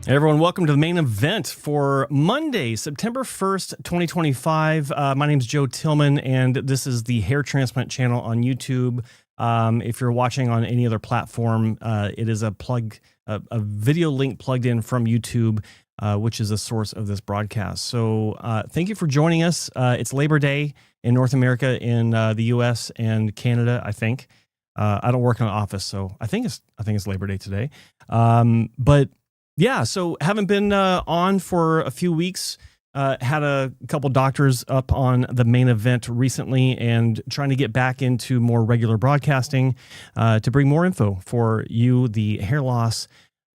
Hey everyone, welcome to the main event for Monday, September 1st, 2025. My name is Joe Tillman, and this is the Hair Transplant channel on YouTube. If you're watching on any other platform, it is a video link plugged in from YouTube, which is the source of this broadcast. So thank you for joining us. It's Labor Day in North America, in the US and Canada, I think. I don't work in an office, so I think it's Labor Day today. But yeah, so haven't been on for a few weeks. Had a couple doctors up on the main event recently, and trying to get back into more regular broadcasting to bring more info for you, the hair loss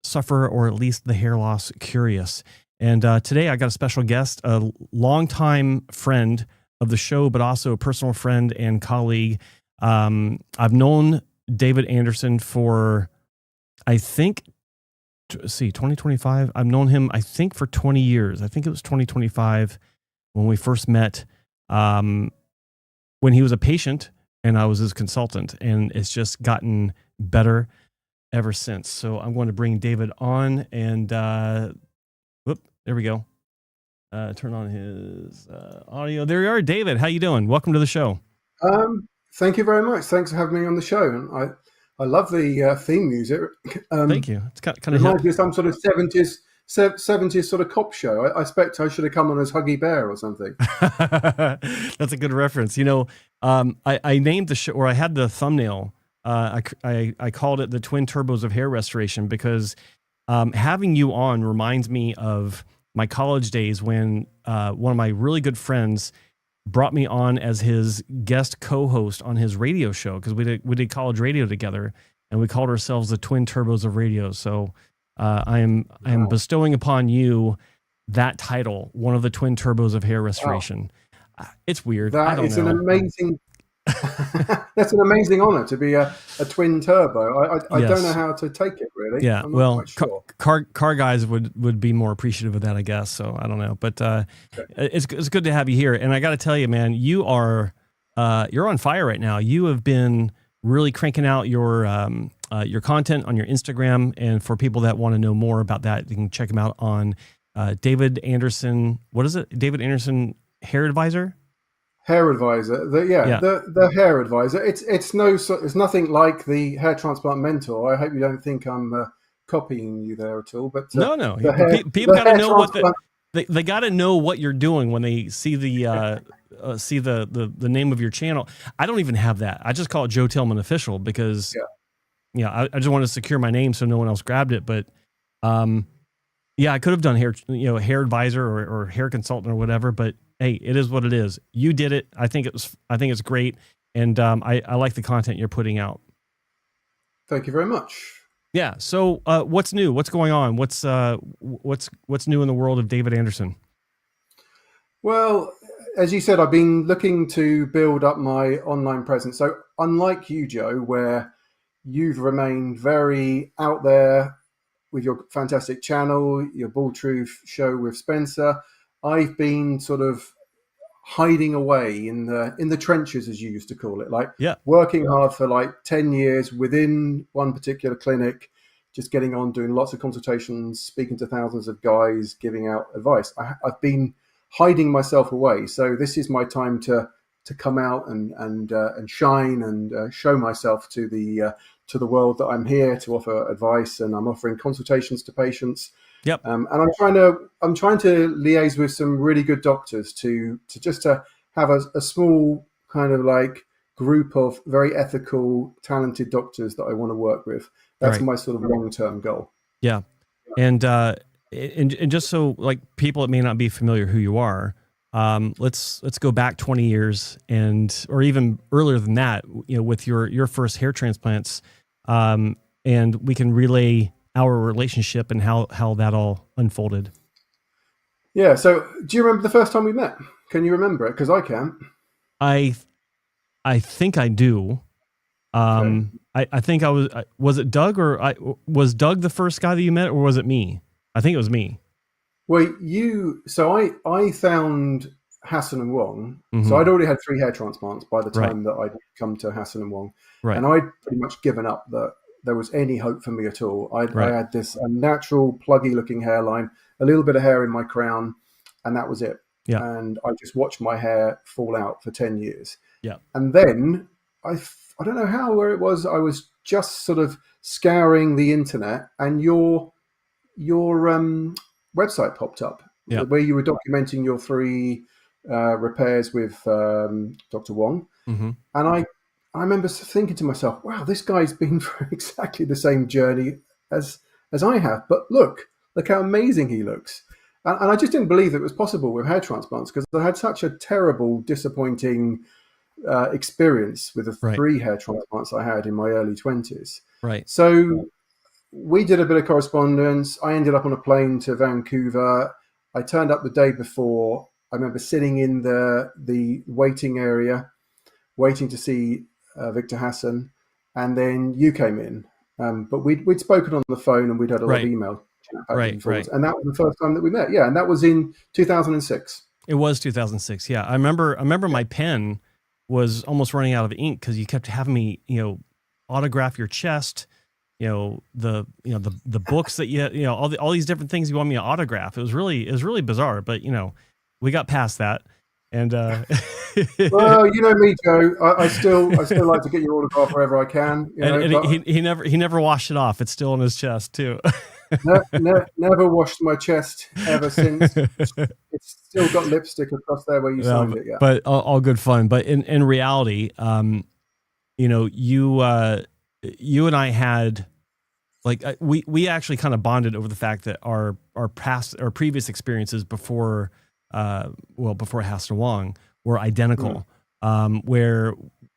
sufferer, or at least the hair loss curious. And today I got a special guest, a longtime friend of the show, but also a personal friend and colleague. I've known David Anderson for, I think, 2025. I've known him, I think, for 20 years. I think it was 2025 when we first met, when he was a patient and I was his consultant, and it's just gotten better ever since. So I'm going to bring David on, and there we go. Turn on his audio. There you are, David. How you doing? Welcome to the show. Thank you very much. Thanks for having me on the show. And I love the theme music. Thank you. It's kind of reminds me of some sort of 70s sort of cop show. I expect I should have come on as Huggy Bear or something. That's a good reference. You know, I named the show, or I had the thumbnail. I called it the Twin Turbos of Hair Restoration, because having you on reminds me of my college days when one of my really good friends brought me on as his guest co-host on his radio show, because we did college radio together, and we called ourselves the Twin Turbos of Radio. So I am bestowing upon you that title, one of the Twin Turbos of Hair Restoration. Wow. It's weird. That's an amazing honor to be a twin turbo. I don't know how to take it, really. Yeah, I'm well, not quite sure. car guys would be more appreciative of that, I guess. So I don't know, but it's good to have you here. And I got to tell you, man, you're on fire right now. You have been really cranking out your content on your Instagram, and for people that want to know more about that, you can check him out on David Anderson. What is it? David Anderson Hair Advisor. Hair Advisor, the Hair Advisor. It's nothing like the Hair Transplant Mentor. I hope you don't think I'm copying you there at all. But no. People got to know they got to know what you're doing when they see the name of your channel. I don't even have that. I just call it Joe Tillman Official, because I just want to secure my name so no one else grabbed it. But I could have done hair advisor or hair consultant or whatever, but hey, it is what it is. You did it. I think it's great. And I like the content you're putting out. Thank you very much. Yeah. So what's new? What's going on? What's new in the world of David Anderson? Well, as you said, I've been looking to build up my online presence. So unlike you, Joe, where you've remained very out there with your fantastic channel, your Ball Truth show with Spencer, I've been sort of hiding away in the trenches, as you used to call it, working hard for like 10 years within one particular clinic, just getting on, doing lots of consultations, speaking to thousands of guys, giving out advice. I've been hiding myself away. So this is my time to come out and shine and show myself to the world that I'm here to offer advice, and I'm offering consultations to patients. Yep. And I'm trying to liaise with some really good doctors to have a small kind of like group of very ethical, talented doctors that I want to work with. That's my sort of long-term goal. Yeah. And just so like people that may not be familiar who you are, let's go back 20 years or even earlier than that, with your first hair transplants, and we can relay our relationship and how that all unfolded. Yeah. So do you remember the first time we met? Can you remember it? Because I can. I think I do. Okay. I think was it Doug, or was Doug the first guy that you met, or was it me? I think it was me. Well, I found Hassan and Wong. Mm-hmm. So I'd already had 3 hair transplants by the time that I'd come to Hassan and Wong. Right. And I'd pretty much given up that there was any hope for me at all. I Right. had this natural, pluggy looking hairline, a little bit of hair in my crown, and that was it. Yeah. And I just watched my hair fall out for 10 years. Yeah. And then I don't know how, where it was, I was just sort of scouring the internet, and your website popped up Yeah. where you were documenting your 3 repairs with Dr. Wong. Mm-hmm. And I remember thinking to myself, wow, this guy's been through exactly the same journey as I have. But look how amazing he looks. And I just didn't believe it was possible with hair transplants, because I had such a terrible, disappointing experience with the Right. 3 hair transplants I had in my early 20s. Right. So we did a bit of correspondence. I ended up on a plane to Vancouver. I turned up the day before. I remember sitting in the waiting area, waiting to see Victor Hassan, and then you came in. But we'd spoken on the phone, and we'd had a lot of email chat back and forth. And that was the first time that we met. Yeah, and that was in 2006. It was 2006. Yeah, I remember my pen was almost running out of ink because you kept having me, autograph your chest. The books that all these different things you want me to autograph. It was really bizarre, but we got past that. And well, you know me, Joe. I still like to get your autograph wherever I can. He never washed it off. It's still in his chest too. Never washed my chest ever since. It's still got lipstick across there where you signed it. Yeah, but all good fun. But in reality, you and I had, like, we actually kind of bonded over the fact that our previous experiences before Hasta Wong were identical. Where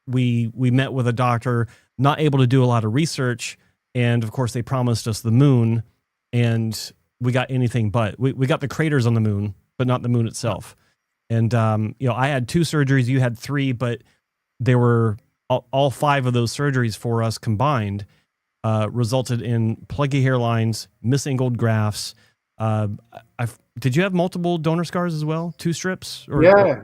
we met with a doctor, not able to do a lot of research, and of course they promised us the moon, and we got anything but. We got the craters on the moon, but not the moon itself. And I had 2 surgeries, you had 3, but they were all 5 of those surgeries for us combined resulted in pluggy hairlines, misangled grafts. Did you have multiple donor scars as well? 2 strips?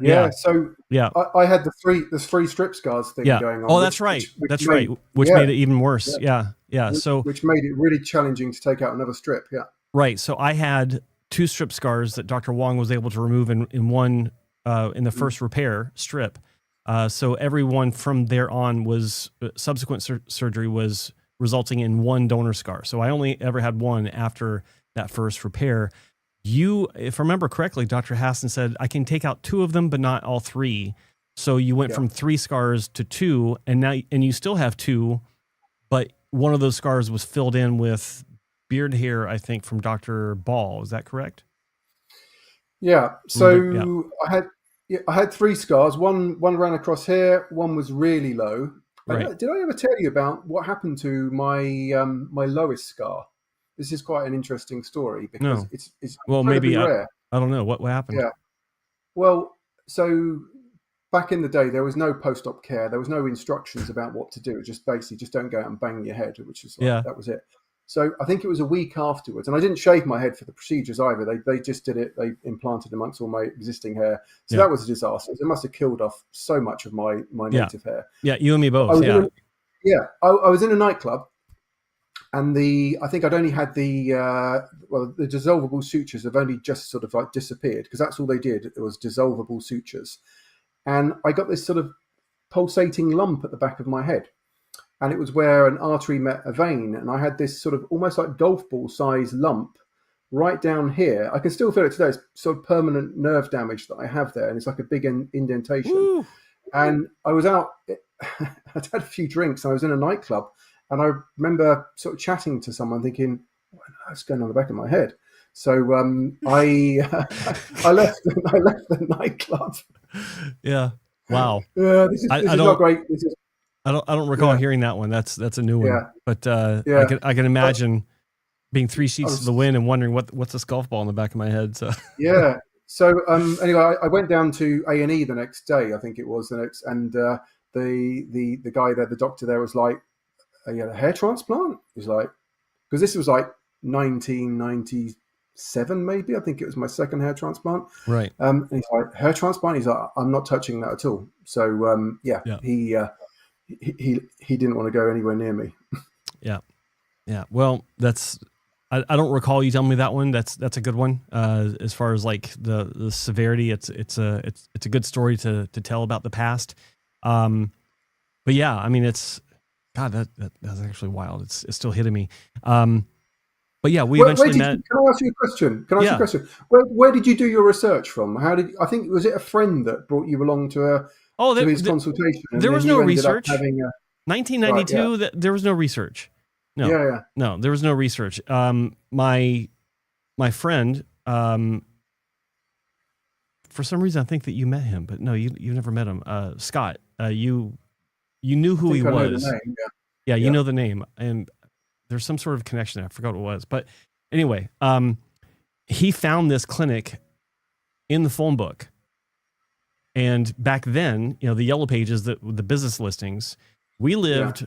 Yeah. So yeah, I had the 3 strip scars thing going on. Oh, that's right. Which made it even worse. Yeah. Which made it really challenging to take out another strip. Yeah. Right. So I had 2 strip scars that Dr. Wong was able to remove in one in the first repair strip. So everyone from there on was subsequent surgery was resulting in 1 donor scar. So I only ever had 1 after that first repair. If I remember correctly, Dr. Hassan said, I can take out 2 of them, but not all 3. So you went from 3 scars to 2, and you still have 2, but one of those scars was filled in with beard hair, I think, from Dr. Ball. Is that correct? Yeah. So I had 3 scars. One ran across here. One was really low. Right. Did I ever tell you about what happened to my my lowest scar? This is quite an interesting story because it's maybe rare. I don't know what happened. Yeah. Well, so back in the day, there was no post-op care. There was no instructions about what to do. Just basically, just don't go out and bang your head, which is that was it. So I think it was a week afterwards, and I didn't shave my head for the procedures either. They just did it. They implanted amongst all my existing hair. So that was a disaster. It must have killed off so much of my native hair. Yeah, you and me both. I was in a nightclub, and I think I'd only had the dissolvable sutures have only just sort of like disappeared, because that's all they did. It was dissolvable sutures, and I got this sort of pulsating lump at the back of my head. And it was where an artery met a vein. And I had this sort of almost like golf ball size lump right down here. I can still feel it today. It's sort of permanent nerve damage that I have there. And it's like a big indentation. Woo. And I was out, I'd had a few drinks. I was in a nightclub. And I remember sort of chatting to someone thinking, what's going on the back of my head? So I left the nightclub. Yeah. Wow. This is not great. I don't recall hearing that one. That's a new one. Yeah. But I can imagine being 3 sheets to the wind and wondering what's this golf ball in the back of my head. So yeah. So anyway, I went down to A&E the next day. I think it was the next, and the guy there, the doctor there, was like, "You had a hair transplant?" He's like, because this was like 1997, maybe. I think it was my second hair transplant. Right. And he's like, "Hair transplant?" He's like, "I'm not touching that at all." So he didn't want to go anywhere near me. Yeah. Yeah. Well, I don't recall you telling me that one. That's a good one. As far as like the severity, it's a good story to tell about the past. But yeah, I mean, it's God, that's actually wild. It's still hitting me. But yeah, we eventually met. Can I ask you a question? Yeah. Where did you do your research from? I think, was it a friend that brought you along to his consultation? And there was then no you ended up research. having 1992. Right, yeah. There was no research. No. Yeah. No, there was no research. My friend, for some reason, I think that you met him, but no, you never met him. Scott, you knew who he I know was. the name, Yeah, you know the name, and there's some sort of connection there. I forgot what it was, but anyway, he found this clinic in the phone book, and back then, the Yellow Pages, the business listings, we lived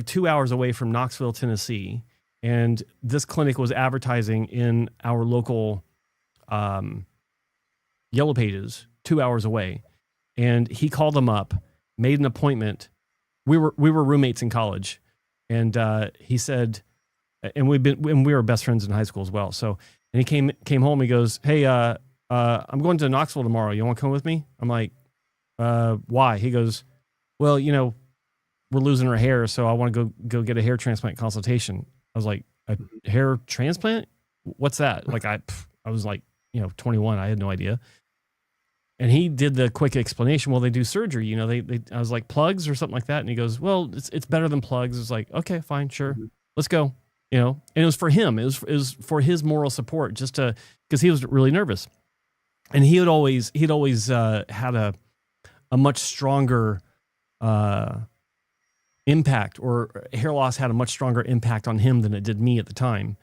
2 hours away from Knoxville, Tennessee, and this clinic was advertising in our local Yellow Pages 2 hours away, and he called them up, made an appointment. We were roommates in college, and he said, and we were best friends in high school as well. So, and he came home. He goes, "Hey, I'm going to Knoxville tomorrow. You want to come with me?" I'm like, "Why?" He goes, "Well, we're losing our hair, so I want to go get a hair transplant consultation." I was like, "A hair transplant? What's that?" Like I was like, 21. I had no idea. And he did the quick explanation. Well, they do surgery. I was like, plugs or something like that. And he goes, "Well, it's better than plugs." It's like, okay, fine, sure, let's go. And it was for him. It was for his moral support, just because he was really nervous, and he'd always had a much stronger impact, or hair loss had a much stronger impact on him than it did me at the time.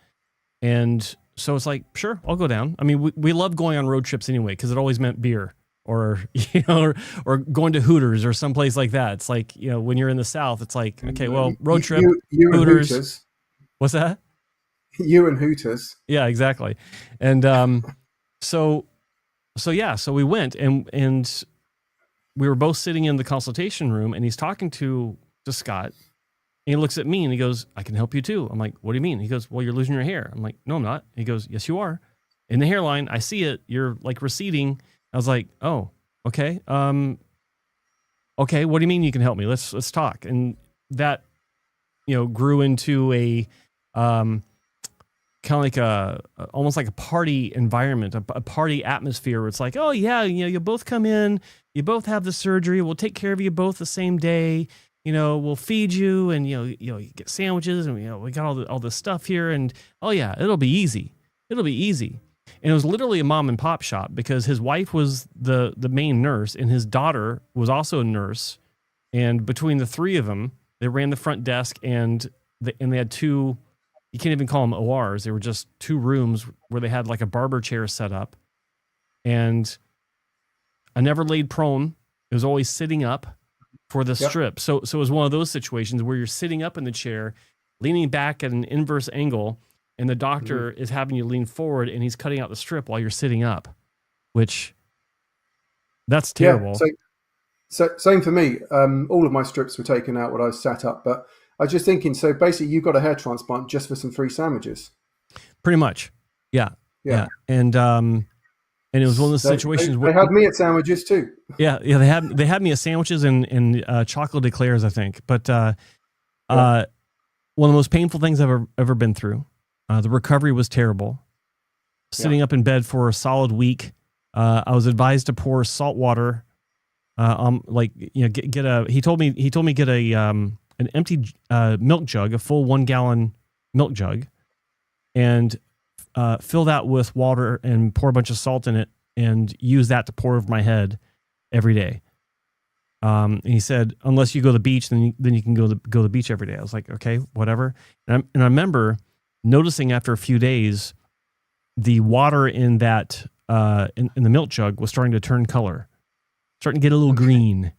And so it's like, sure, I'll go down. I mean, we love going on road trips anyway, because it always meant beer, or or going to Hooters or someplace like that. It's like, when you're in the South, it's like, okay, well, road trip, you Hooters. And Hooters. What's that? You and Hooters. Yeah, exactly. And so we went, and we were both sitting in the consultation room, and he's talking to Scott, and he looks at me and he goes, "I can help you too." I'm like, "What do you mean?" He goes, "Well, you're losing your hair." I'm like, "No, I'm not." He goes, "Yes, you are. In the hairline, I see it. You're like receding." I was like, "Oh, okay. Okay. What do you mean you can help me? Let's talk." And that, grew into a, kind of like almost like a party environment, a party atmosphere where it's like, "Oh yeah, you both come in, you both have the surgery. We'll take care of you both the same day. We'll feed you, and you get sandwiches, and we got all this stuff here, and oh yeah, it'll be easy. It'll be easy." And it was literally a mom and pop shop, because his wife was the main nurse, and his daughter was also a nurse, and between the three of them, they ran the front desk, and they had two. You can't even call them ORs. They were just two rooms where they had like a barber chair set up, and I never laid prone. It was always sitting up for the strip. So it was one of those situations where you're sitting up in the chair, leaning back at an inverse angle, and the doctor is having you lean forward, and he's cutting out the strip while you're sitting up, which that's terrible. Yeah, so same for me. All of my strips were taken out when I was sat up, but I was just thinking, so basically you got a hair transplant just for some free sandwiches. Pretty much. Yeah. And it was one of those situations where they had me at sandwiches too. Yeah. They had me at sandwiches and chocolate eclairs, I think. But one of the most painful things I've ever been through. The recovery was terrible. Sitting up in bed for a solid week. I was advised to pour salt water. He told me get an empty milk jug, a full 1 gallon milk jug, and fill that with water and pour a bunch of salt in it, and use that to pour over my head every day. And he said, unless you go to the beach, then you can go to the beach every day. I was like, okay, whatever. And I remember noticing after a few days, the water in that in the milk jug was starting to turn color, starting to get a little green.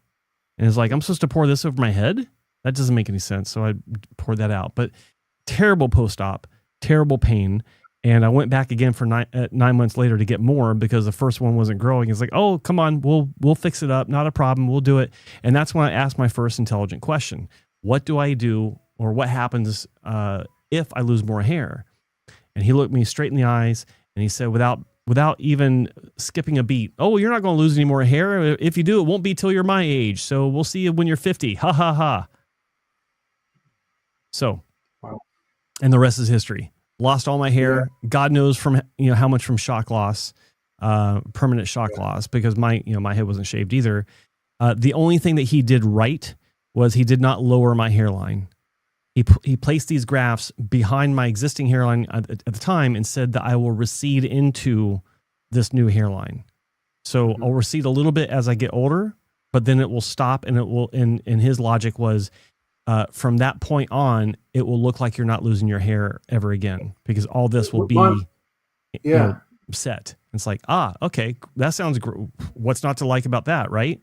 And it's like, I'm supposed to pour this over my head? That doesn't make any sense. So I poured that out. But terrible post-op, terrible pain. And I went back again for 9 months later to get more, because the first one wasn't growing. It's like, oh, come on, we'll fix it up. Not a problem. We'll do it. And that's when I asked my first intelligent question. What do I do, or what happens if I lose more hair. And he looked me straight in the eyes and he said, without even skipping a beat, "Oh, you're not going to lose any more hair. If you do, it won't be till you're my age. So we'll see you when you're 50. Ha ha ha." So, Wow. And the rest is history. Lost all my hair. Yeah. God knows from how much from shock loss, permanent shock loss, because my head wasn't shaved either. The only thing that he did right was he did not lower my hairline. He placed these grafts behind my existing hairline at the time and said that I will recede into this new hairline. So I'll recede a little bit as I get older, but then it will stop, and it will. And his logic was, from that point on, it will look like you're not losing your hair ever again, because all this will be set. It's like, okay, that sounds. What's not to like about that, right?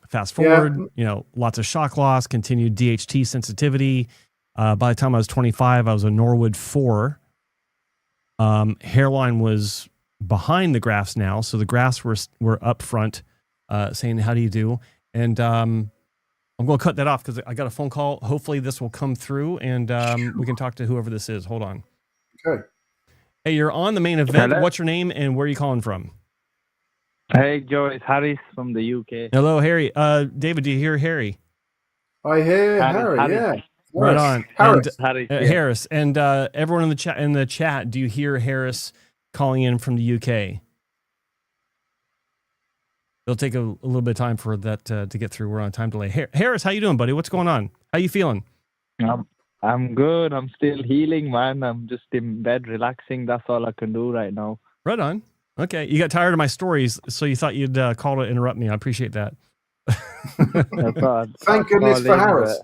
Fast forward, lots of shock loss, continued DHT sensitivity. By the time I was 25, I was a Norwood 4. Hairline was behind the grafts now, so the grafts were up front, saying, "How do you do?" And I'm going to cut that off because I got a phone call. Hopefully this will come through, and we can talk to whoever this is. Hold on. Okay. Hey, you're on the main event. Hello? What's your name and where are you calling from? Hey, Joe, it's Harris from the UK. Hello, Harry. David, do you hear Harry? I hear Harry. Yeah. Right on. Harris. And, Harris. And everyone in the chat, do you hear Harris calling in from the UK? It'll take a little bit of time for that to get through. We're on a time delay. Harris, how you doing, buddy? What's going on? How you feeling? I'm good. I'm still healing, man. I'm just in bed relaxing. That's all I can do right now. Right on. Okay. You got tired of my stories, so you thought you'd call to interrupt me. I appreciate that. Thank goodness for Harris.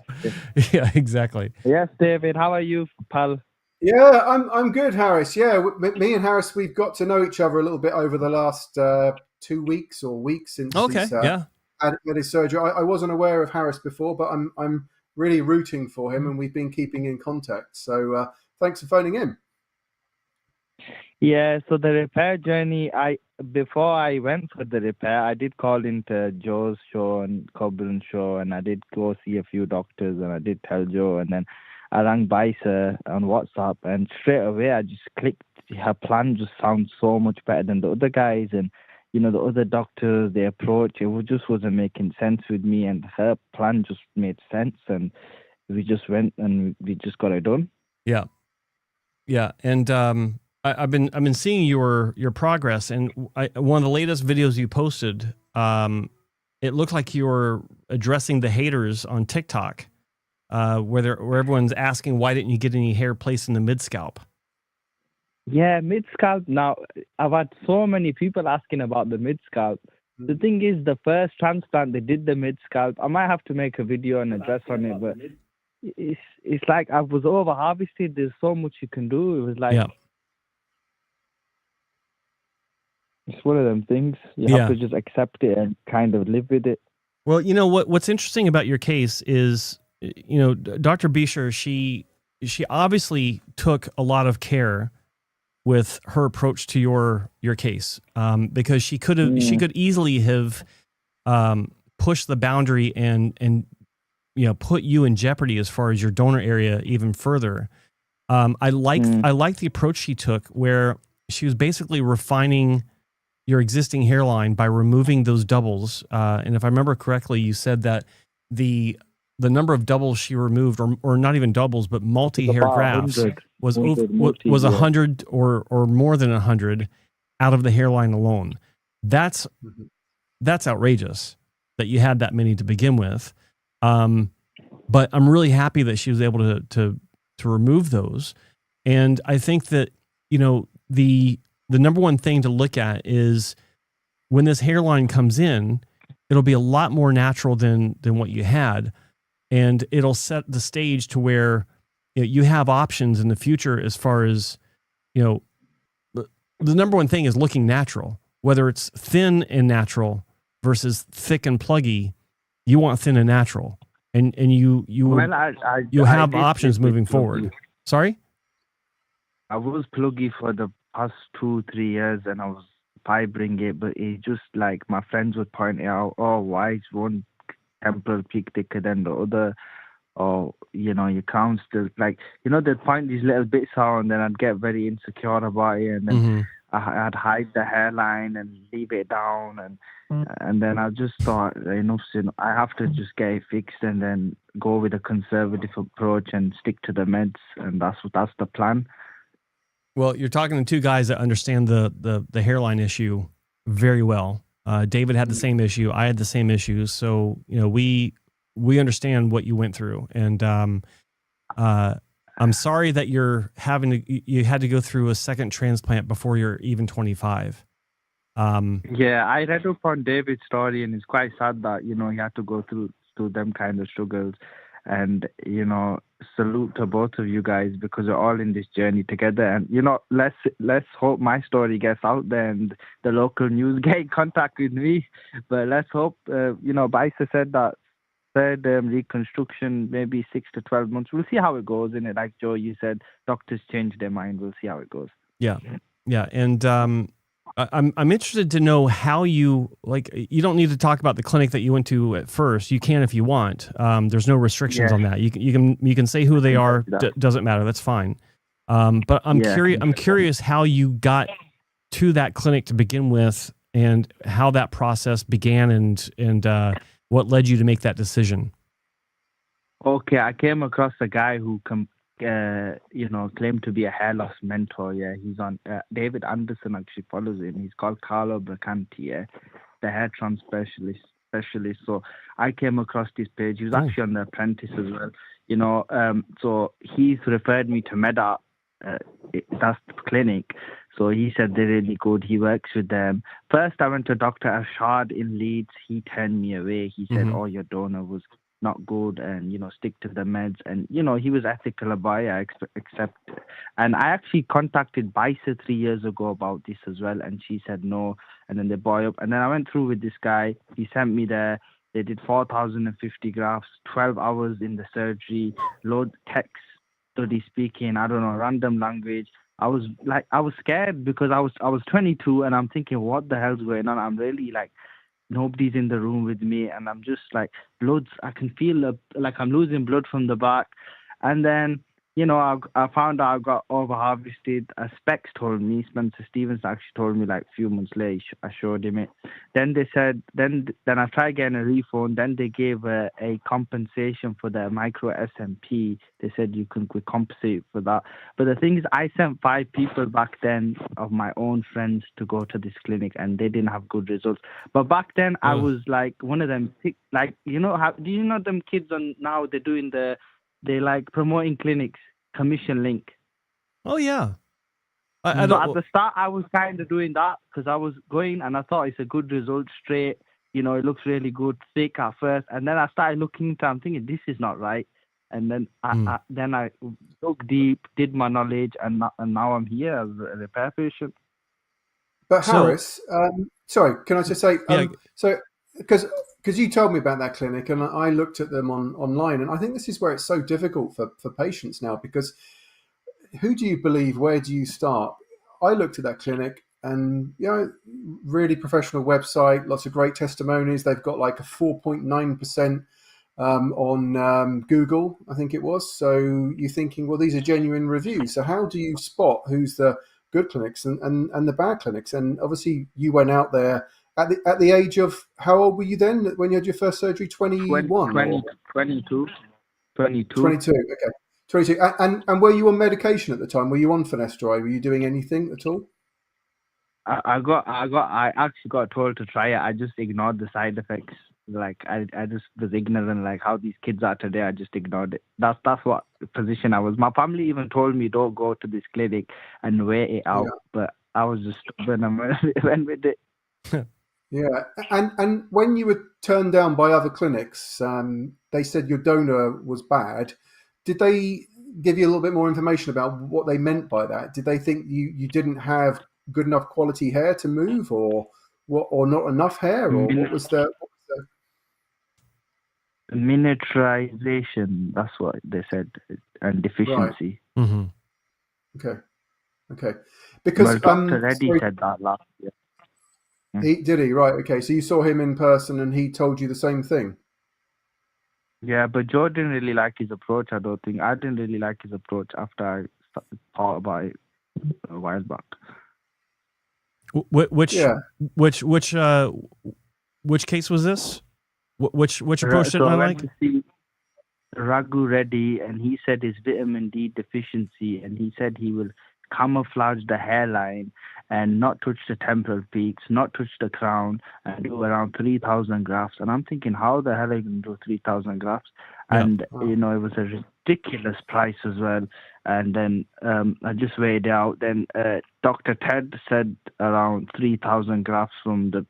Yeah, exactly. Yes, David. How are you, pal? Yeah, I'm good, Harris. Yeah, me and Harris, we've got to know each other a little bit over the last 2 weeks or weeks since he's had his surgery. I wasn't aware of Harris before, but I'm really rooting for him, and we've been keeping in contact. So thanks for phoning in. Yeah, so the repair journey, before I went for the repair, I did call into Joe's show and Coburn's show, and I did go see a few doctors, and I did tell Joe, and then I rang Bisa on WhatsApp, and straight away I just clicked. Her plan just sounds so much better than the other guys, and the other doctors, their approach, it just wasn't making sense with me, and her plan just made sense, and we just went and we just got it done. Yeah, and I've been seeing your progress, and one of the latest videos you posted, it looked like you were addressing the haters on TikTok, where everyone's asking, why didn't you get any hair placed in the mid scalp? Yeah, mid scalp. Now I've had so many people asking about the mid scalp. The thing is, the first transplant they did the mid scalp. I might have to make a video and address on it, but it's like I was over harvested. There's so much you can do. It was like. Yeah. It's one of them things. You have to just accept it and kind of live with it. Well, what's interesting about your case is, Dr. Bisher, she obviously took a lot of care with her approach to your case, because she could easily have pushed the boundary and put you in jeopardy as far as your donor area even further. I like the approach she took, where she was basically refining your existing hairline by removing those doubles. And if I remember correctly, you said that the number of doubles she removed, or not even doubles, but multi-hair grafts was 100 or more than 100 out of the hairline alone. That's outrageous that you had that many to begin with. But I'm really happy that she was able to remove those. And I think that, the number one thing to look at is when this hairline comes in, it'll be a lot more natural than what you had. And it'll set the stage to where you have options in the future as far as, the number one thing is looking natural, whether it's thin and natural versus thick and pluggy. You want thin and natural, and you have options moving forward. Sorry? I was pluggy for the past 2-3 years, and I was fibering it, but it just like my friends would point out, why is one temporal peak thicker than the other, or your crown still, like, they'd find these little bits out, and then I'd get very insecure about it, and then Mm-hmm. I'd hide the hairline and leave it down, and then I just thought, I have to just get it fixed and then go with a conservative approach and stick to the meds, and that's the plan. Well, you're talking to two guys that understand the hairline issue very well. David had the same issue. I had the same issues. So, we understand what you went through. And I'm sorry that you had to go through a second transplant before you're even 25. Yeah, I read up on David's story, and it's quite sad that, he had to go through them kind of struggles. And, salute to both of you guys, because we're all in this journey together. And, let's hope my story gets out there and the local news get in contact with me. But let's hope, Baisa said that third reconstruction, maybe 6 to 12 months. We'll see how it goes. In it, like Joe, you said, doctors change their mind. We'll see how it goes. Yeah. And I'm interested to know how you you don't need to talk about the clinic that you went to at first. You can if you want. There's no restrictions on that. You can say who they are. Doesn't matter. That's fine. But I'm curious how you got to that clinic to begin with, and how that process began, and what led you to make that decision. Okay, I came across a guy who claimed to be a hair loss mentor. Yeah, he's on. David Anderson actually follows him. He's called Carlo Bracanti. Yeah, the hair transplant specialist. So I came across this page. He was actually on The Apprentice as well. So he's referred me to Meda. That's the clinic. So he said they're really good. He works with them. First, I went to Dr. Ashad in Leeds. He turned me away. He said, "Oh, your donor was not good, and stick to the meds." And he was ethical about it. I accept it. And I actually contacted Baisa 3 years ago about this as well, and she said no. And then they bought up, and then I went through with this guy. He sent me there. They did 4,050 grafts, 12 hours in the surgery, load text, study speaking, I don't know, random language. I was scared, because I was 22, and I'm thinking, what the hell's going on? I'm really nobody's in the room with me, and I'm just bloods. I can feel like I'm losing blood from the back. And then I found out I got over harvested. Specs told me, Spencer Stevens actually told me a few months later. I showed him it. Then they said, then I tried getting a refund. Then they gave a compensation for the micro SMP. They said you can compensate for that. But the thing is, I sent 5 people back then of my own friends to go to this clinic, and they didn't have good results. But back then I was one of them. Do you know them kids on now? They're doing they promoting clinics, commission link. Oh yeah. So at the start, I was kind of doing that, because I was going and I thought it's a good result straight. It looks really good, thick at first. And then I started looking into it, I'm thinking, this is not right. And then I dug deep, did my knowledge, and now I'm here as a repair patient. But Harris, sorry, can I just say, so because you told me about that clinic, and I looked at them online, and I think this is where it's so difficult for patients now, because who do you believe? Where do you start? I looked at that clinic, and really professional website, lots of great testimonies. They've got a 4.9% on Google, I think it was. So you're thinking, well, these are genuine reviews. So how do you spot who's the good clinics and the bad clinics? And obviously you went out there at the age of, how old were you then when you had your first surgery? 21? 22. 22, okay. 22. And were you on medication at the time? Were you on finasteride? Were you doing anything at all? I actually got told to try it. I just ignored the side effects. I just was ignorant, how these kids are today. I just ignored it. That's what position I was. My family even told me, don't go to this clinic and wait it out. Yeah. But I was just stubborn and went with it. Yeah, and when you were turned down by other clinics, they said your donor was bad. Did they give you a little bit more information about what they meant by that? Did they think you didn't have good enough quality hair to move, or not enough hair, or what was the miniaturization? That's what they said, and deficiency. Right. Mm-hmm. Okay. Because Dr. Reddy said that last year. Did he? Right. Okay. So you saw him in person, and he told you the same thing. Yeah, but Joe didn't really like his approach. I don't think I didn't really like his approach after I thought about it a while back. Which Yeah. which case was this? Which approach So didn't I I like? went to see Raghu Reddy, and he said his vitamin D deficiency, and he said he will camouflage the hairline and not touch the temporal peaks, not touch the crown, and do around 3,000 grafts. And I'm thinking, how the hell are you going to do 3,000 grafts? Yeah. And, it was a ridiculous price as well. And then I just weighed it out. Then Dr. Ted said around 3,000 grafts from the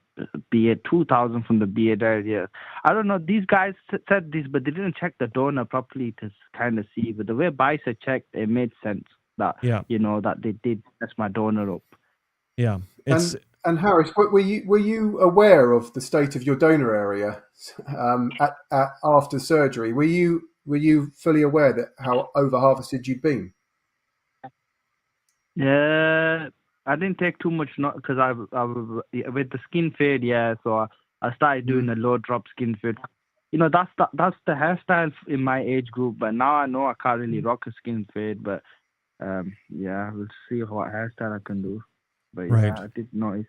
beard, 2,000 from the beard area. I don't know. These guys said this, but they didn't check the donor properly to kind of see. But the way Bicep checked, it made sense that, that they did test my donor up. Yeah. And Harris, were you aware of the state of your donor area after surgery? Were you fully aware that how over harvested you'd been? Yeah, I didn't take too much because I was with the skin fade. Yeah, so I started doing a low drop skin fade. That's the hairstyle in my age group. But now I know I can't really rock a skin fade. But we'll see what hairstyle I can do. But Right. I did notice.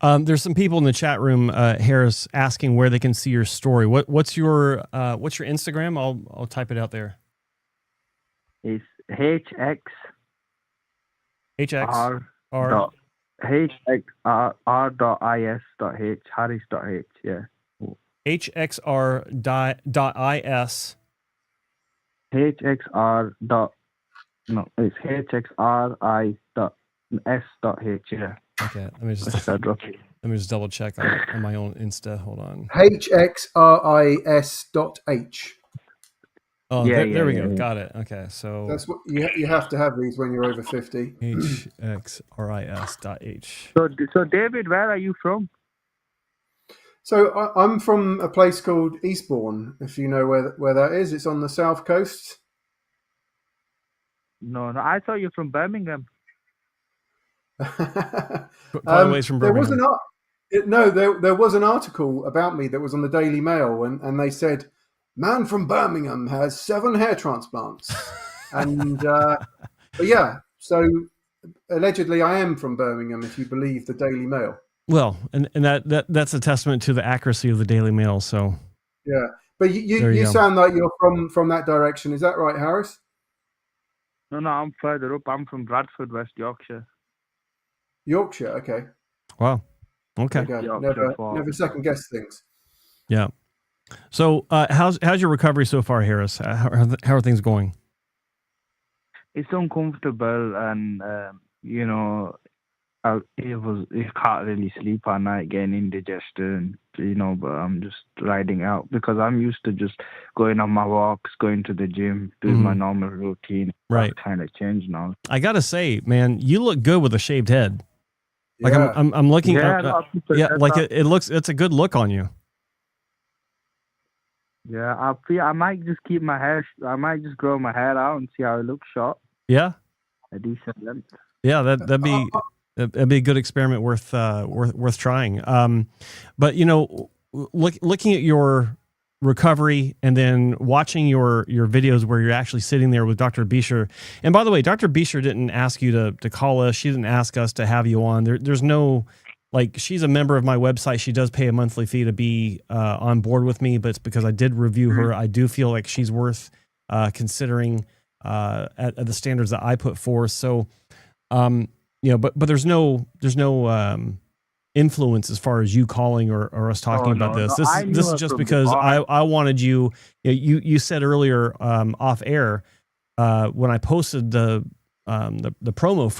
There's some people in the chat room, Harris, asking where they can see your story. What's your Instagram? I'll type it out there. It's HX HX R HXR.is.h Harris.h. Yeah. HXR.is. HXR. It's HXRI.s.h. Yeah. Okay, let me just double check on my own Insta. Hold on. HXRIS.h. Oh, there we go. Got it. Okay, so that's what you have to have these when you're over 50. HXRIS.h. So David, where are you from? So I'm from a place called Eastbourne. If you know where that is, it's on the south coast. No, I thought you're from Birmingham. Quite a ways from Birmingham. There was an article about me that was on the Daily Mail, and they said, "Man from Birmingham has 7 hair transplants," and but yeah, so allegedly I am from Birmingham, if you believe the Daily Mail. Well, and that's a testament to the accuracy of the Daily Mail. So yeah, but you sound like you're from that direction. Is that right, Harris? No, I'm further up. I'm from Bradford, West Yorkshire. Yorkshire, okay. Wow. Okay. Never second guess things. Yeah. So, how's your recovery so far, Harris? How are things going? It's uncomfortable, and you can't really sleep at night, getting indigestion, but I'm just riding out because I'm used to just going on my walks, going to the gym, doing my normal routine. Right. That's kind of changed now. I gotta say, man, you look good with a shaved head. Like yeah. I'm looking. It's a good look on you. Yeah, I might just keep my hair. I might just grow my hair out and see how it looks short. Yeah. A decent length. Yeah, that'd be a good experiment worth trying. But looking at your recovery and then watching your videos where you're actually sitting there with Dr. Bisher. And by the way, Dr. Bisher didn't ask you to call us. She didn't ask us to have you on. There's no, she's a member of my website. She does pay a monthly fee to be on board with me, but it's because I did review her. I do feel like she's worth considering at the standards that I put forth. So, but there's no influence as far as you calling or us talking about this. This is just because I wanted you. You said earlier off air when I posted the promo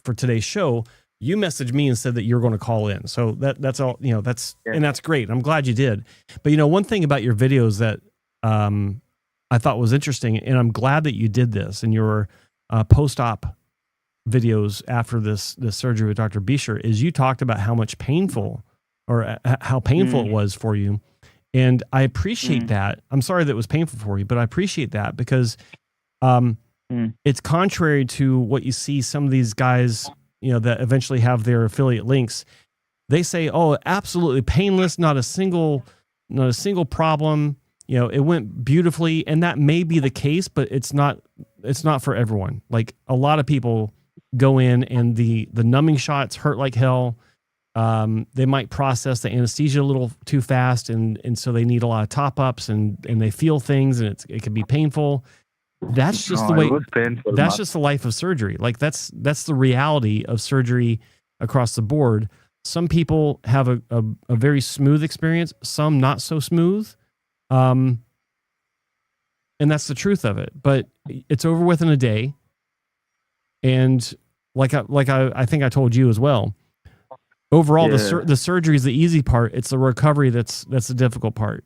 for today's show. You messaged me and said that you're going to call in. So that's all. And that's great. I'm glad you did. But one thing about your videos that I thought was interesting, and I'm glad that you did this in your post-op videos after this surgery with Dr. Bisher, is you talked about how painful it was for you. And I appreciate that. I'm sorry that it was painful for you, but I appreciate that because it's contrary to what you see some of these guys, that eventually have their affiliate links. They say, oh, absolutely painless, not a single problem. it went beautifully, and that may be the case, but it's not for everyone. Like a lot of people go in and the numbing shots hurt like hell. They might process the anesthesia a little too fast, and so they need a lot of top ups, and they feel things, and it can be painful. That's just the way. That's just the life of surgery. Like that's the reality of surgery across the board. Some people have a very smooth experience, some not so smooth. And that's the truth of it, but it's over with in a day. And like I think I told you as well, overall, the surgery is the easy part. It's the recovery that's the difficult part.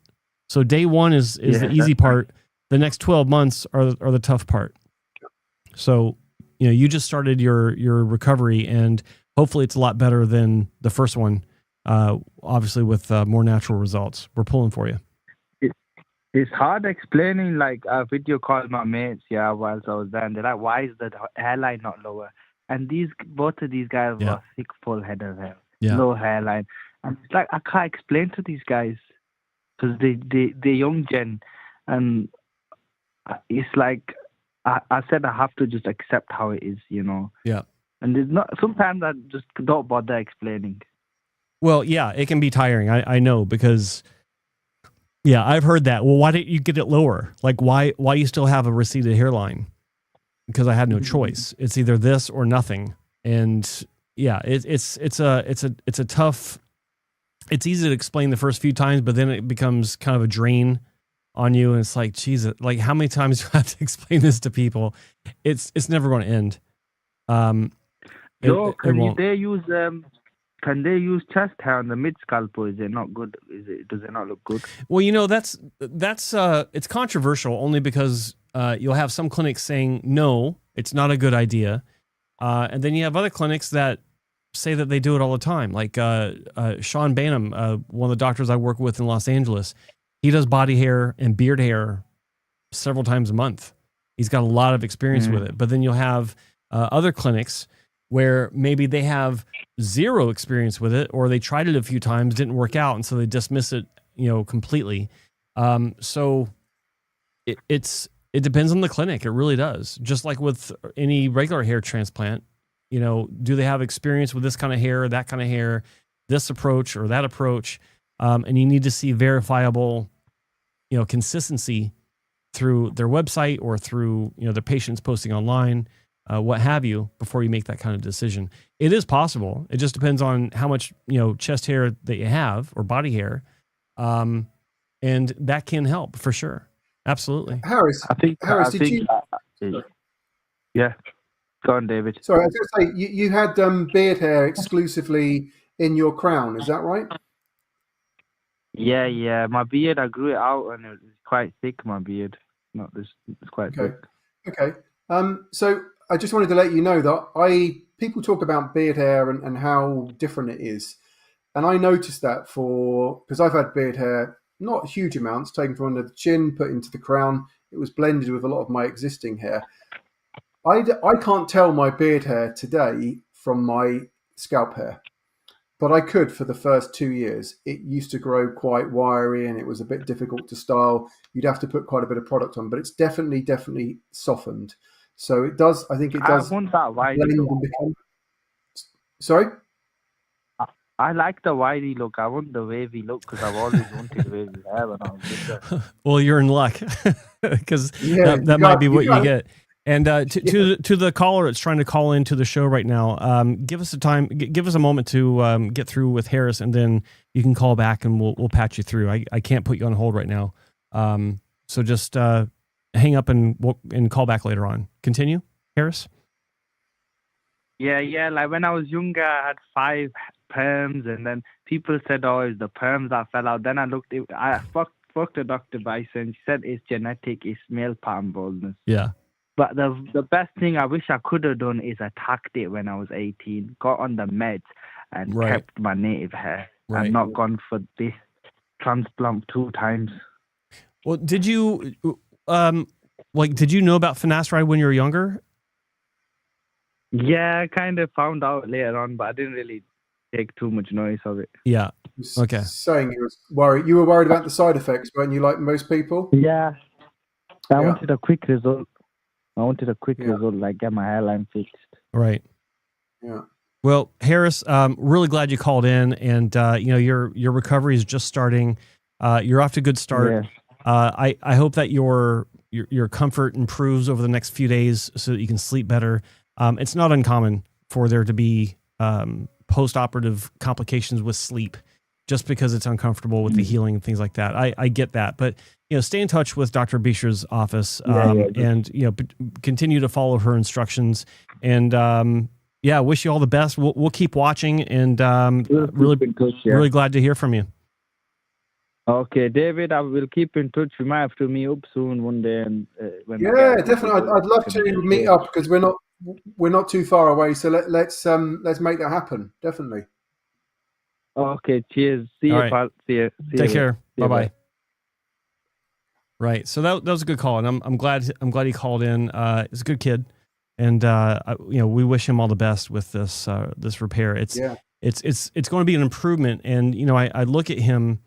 So day one is the easy part. The next 12 months are the tough part. So, you just started your recovery, and hopefully it's a lot better than the first one. Obviously with more natural results. We're pulling for you. It's hard explaining, like a video call my mates, whilst I was there, and they're like, why is the hairline not lower? And both of these guys were thick, full head of hair, low hairline. And it's like, I can't explain to these guys because they're young gen. And it's like, I said I have to just accept how it is, Yeah. And sometimes I just don't bother explaining. Well, yeah, it can be tiring. I know, because I've heard that. Well, why didn't you get it lower? Like why you still have a receded hairline? Because I had no choice. It's either this or nothing. And it's a tough, it's easy to explain the first few times, but then it becomes kind of a drain on you. And it's like, Jesus, like how many times do I have to explain this to people? It's never going to end. Can they use chest hair on the mid scalp, or is it not good? Does it not look good? Well, that's it's controversial only because you'll have some clinics saying no, it's not a good idea, and then you have other clinics that say that they do it all the time. Like Sean Banham, one of the doctors I work with in Los Angeles, he does body hair and beard hair several times a month. He's got a lot of experience with it. But then you'll have other clinics where maybe they have zero experience with it, or they tried it a few times, didn't work out, and so they dismiss it, completely. So it depends on the clinic. It really does. Just like with any regular hair transplant, do they have experience with this kind of hair, that kind of hair, this approach or that approach? And you need to see verifiable, consistency through their website or through, their patients posting online. What have you, before you make that kind of decision. It is possible. It just depends on how much, chest hair that you have or body hair. And that can help for sure. Absolutely. Harris, yeah. Go on, David. Sorry, I was going to say, you had beard hair exclusively in your crown. Is that right? Yeah. My beard, I grew it out and it was quite thick, my beard. It's quite thick. Okay. So I just wanted to let you know that people talk about beard hair and how different it is. And I noticed that because I've had beard hair, not huge amounts, taken from under the chin, put into the crown. It was blended with a lot of my existing hair. I can't tell my beard hair today from my scalp hair, but I could for the first 2 years. It used to grow quite wiry and it was a bit difficult to style. You'd have to put quite a bit of product on, but it's definitely softened. So it does. I think it does. I want that wavy look. Sorry? I like the wavy look. I want the wavy look because I've always wanted wavy hair when I was younger. Well, you're in luck because that might be what you get. And to the caller that's trying to call into the show right now, give us a moment to get through with Harris, and then you can call back and we'll patch you through. I can't put you on hold right now, so just hang up and call back later on. Continue, Harris. Yeah. Like when I was younger, I had 5 perms, and then people said, "Oh, it's the perms that fell out." Then I fucked a Dr. Bison. She said it's genetic. It's male pattern baldness. Yeah. But the best thing I wish I could have done is attacked it when I was 18, got on the meds, and kept my native hair. Right. And not gone for this transplant 2 times. Well, did you did you know about finasteride when you were younger? Yeah, I kind of found out later on, but I didn't really take too much noise of it. Yeah. Okay. Saying you was worried. You were worried about the side effects, weren't you? Like most people. Yeah, I Yeah. wanted a quick result. Yeah. Result, like get my hairline fixed. Right. Yeah. Well, Harris, really glad you called in, and your recovery is just starting. You're off to a good start. Yeah. I hope that your comfort improves over the next few days so that you can sleep better. It's not uncommon for there to be post-operative complications with sleep, just because it's uncomfortable with the healing and things like that. I get that, but stay in touch with Dr. Bisher's office, and continue to follow her instructions. And wish you all the best. We'll keep watching, and really glad to hear from you. Okay, David, I will keep in touch. We might have to meet up soon one day, and definitely. I'd love to meet up because we're not too far away. So let's make that happen. Definitely. Okay, cheers. See you, pal. See you. Take care. Bye bye. Bye. Right. So that was a good call, and I'm glad he called in. He's a good kid, and we wish him all the best with this repair. It's going to be an improvement, and I look at him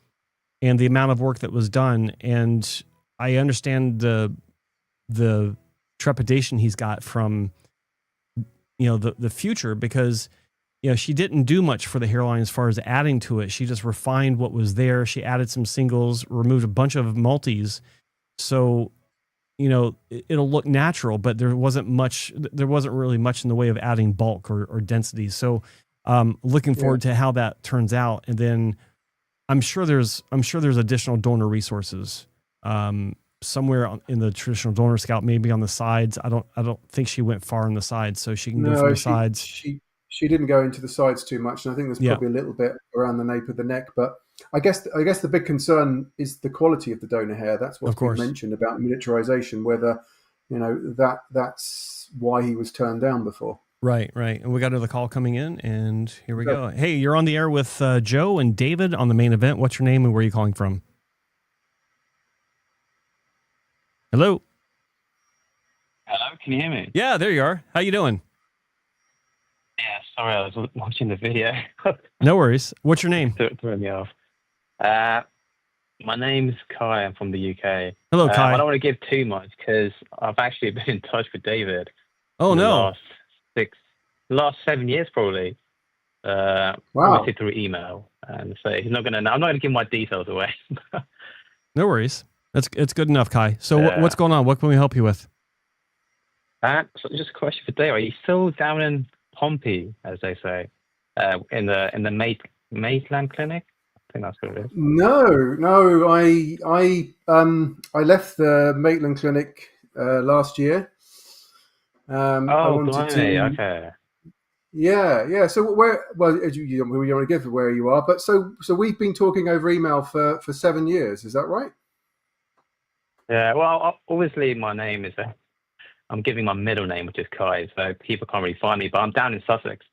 and the amount of work that was done, and I understand the trepidation he's got from the future, because she didn't do much for the hairline as far as adding to it. She just refined what was there. She added some singles, removed a bunch of multis. So, it'll look natural, but there wasn't really much in the way of adding bulk or density. So, looking forward to how that turns out. And then I'm sure there's additional donor resources, somewhere in the traditional donor scout, maybe on the sides. I don't think she went far on the sides, so she can go from the sides. She didn't go into the sides too much, and I think there's probably a little bit around the nape of the neck. But I guess the big concern is the quality of the donor hair. That's what's been mentioned about miniaturization. Whether that's why he was turned down before. Right. And we got another call coming in, and here we go. Hey, you're on the air with Joe and David on the main event. What's your name and where are you calling from? Hello. Hello, can you hear me? Yeah, there you are. How you doing? Yeah, sorry, I was watching the video. No worries. What's your name? Throwing me off. My name's Kai. I'm from the UK. Hello, Kai. I don't want to give too much because I've actually been in touch with David. Oh, no. Last 7 years, probably. Wow. Obviously through email. And so I'm not going to give my details away. No worries. It's good enough, Kai. So what's going on? What can we help you with? So just a question for Dave. Are you still down in Pompey, as they say, in the Maitland Clinic? I think that's what it is. No. I left the Maitland Clinic last year. Okay. Yeah. So where? Well, you don't want to give where you are, but so we've been talking over email for 7 years. Is that right? Yeah. Well, obviously my name is. I'm giving my middle name, which is Kai, so people can't really find me. But I'm down in Sussex.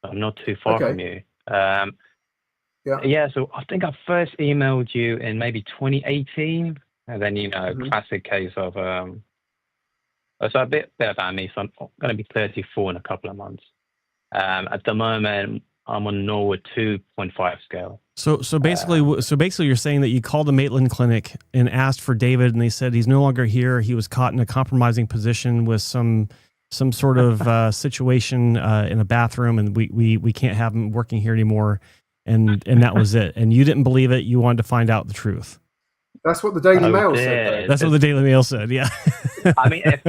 So I'm not too far from you. So I think I first emailed you in maybe 2018, and then classic case of. So a bit about me. So I'm going to be 34 in a couple of months. At the moment, I'm on Norwood 2.5 scale. So basically, you're saying that you called the Maitland Clinic and asked for David, and they said he's no longer here. He was caught in a compromising position with some sort of situation in a bathroom, and we can't have him working here anymore. And that was it. And you didn't believe it. You wanted to find out the truth. That's what the Daily Mail said. That's what the Daily Mail said. Yeah. I mean, if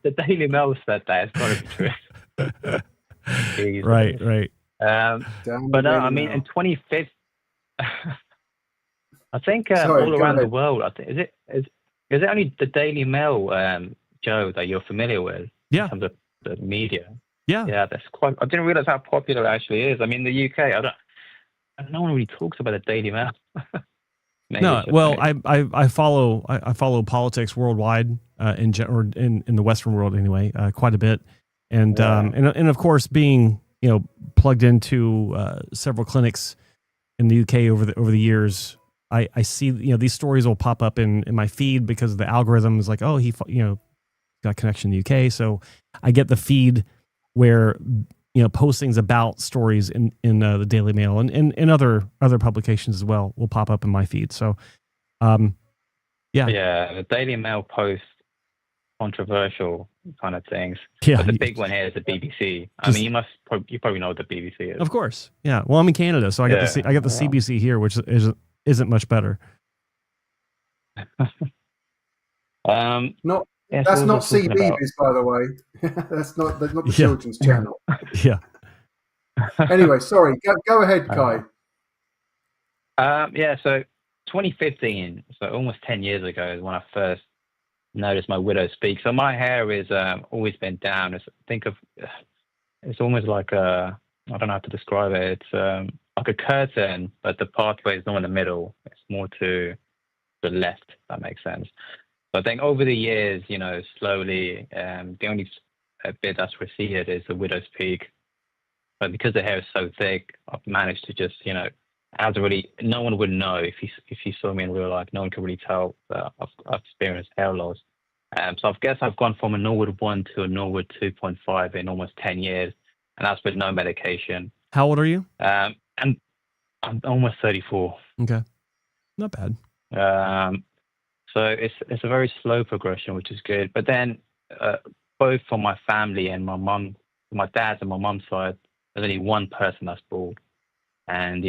the Daily Mail said that, it's got to be true. Right. I mean, in 2015, I think all around the world, I think is it only the Daily Mail, Joe, that you're familiar with? Yeah. In terms of the media. Yeah. Yeah, that's quite. I didn't realize how popular it actually is. I mean, the UK, no one really talks about the Daily Mail. No, well, I follow politics worldwide in the Western world anyway, quite a bit, and of course being plugged into several clinics in the UK over the years, I see these stories will pop up in my feed because the algorithm is like, he got a connection in the UK, so I get the feed where postings about stories in the Daily Mail and other publications as well will pop up in my feed. So, yeah, the Daily Mail posts controversial kind of things. Yeah, but the big one here is the BBC. I mean, you probably know what the BBC is. Of course, yeah. Well, I'm in Canada, so I got the CBC here, which isn't much better. That's not CBeebies, by the way. that's not the children's channel. Yeah. Anyway, sorry. Go ahead, Kai. So 2015, so almost 10 years ago, is when I first noticed my widow's peak. So my hair is always been down. It's almost like I don't know how to describe it. It's like a curtain, but the pathway is not in the middle. It's more to the left, if that makes sense. So I think over the years, slowly, the only bit that's receded is the widow's peak. But because the hair is so thick, I've managed to just, no one would know if you saw me in real life. No one could really tell that I've experienced hair loss. So I guess I've gone from a Norwood 1 to a Norwood 2.5 in almost 10 years, and that's with no medication. How old are you? And I'm almost 34. Okay, not bad. So it's a very slow progression, which is good. But then both from my family and my dad's and my mum's side, there's only one person that's bald. And,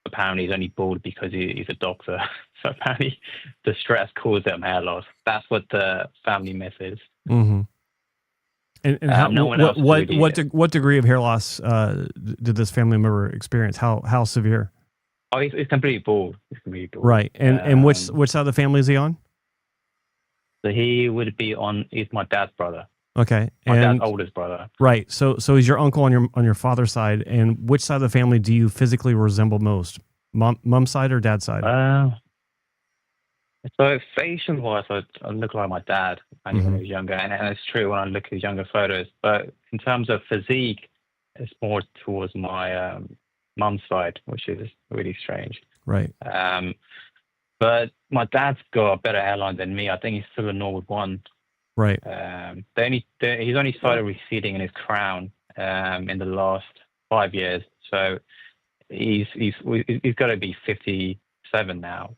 apparently he's only bald because he's a doctor. So apparently the stress caused them hair loss. That's what the family myth is. Mm-hmm. And how, no one else what degree of hair loss did this family member experience? How severe? Oh, he's completely bald. Right. And which side of the family is he on? So he's my dad's brother. Okay. My dad's oldest brother. Right. So he's your uncle on your father's side. And which side of the family do you physically resemble most? Mom's side or dad's side? So facial wise, I look like my dad when he was younger, and it's true when I look at younger photos. But in terms of physique, it's more towards my mum's side, which is really strange. Right. But my dad's got a better hairline than me. I think he's still a Norwood 1. Right. He's only started receding in his crown in the last 5 years. So he's got to be 57 now.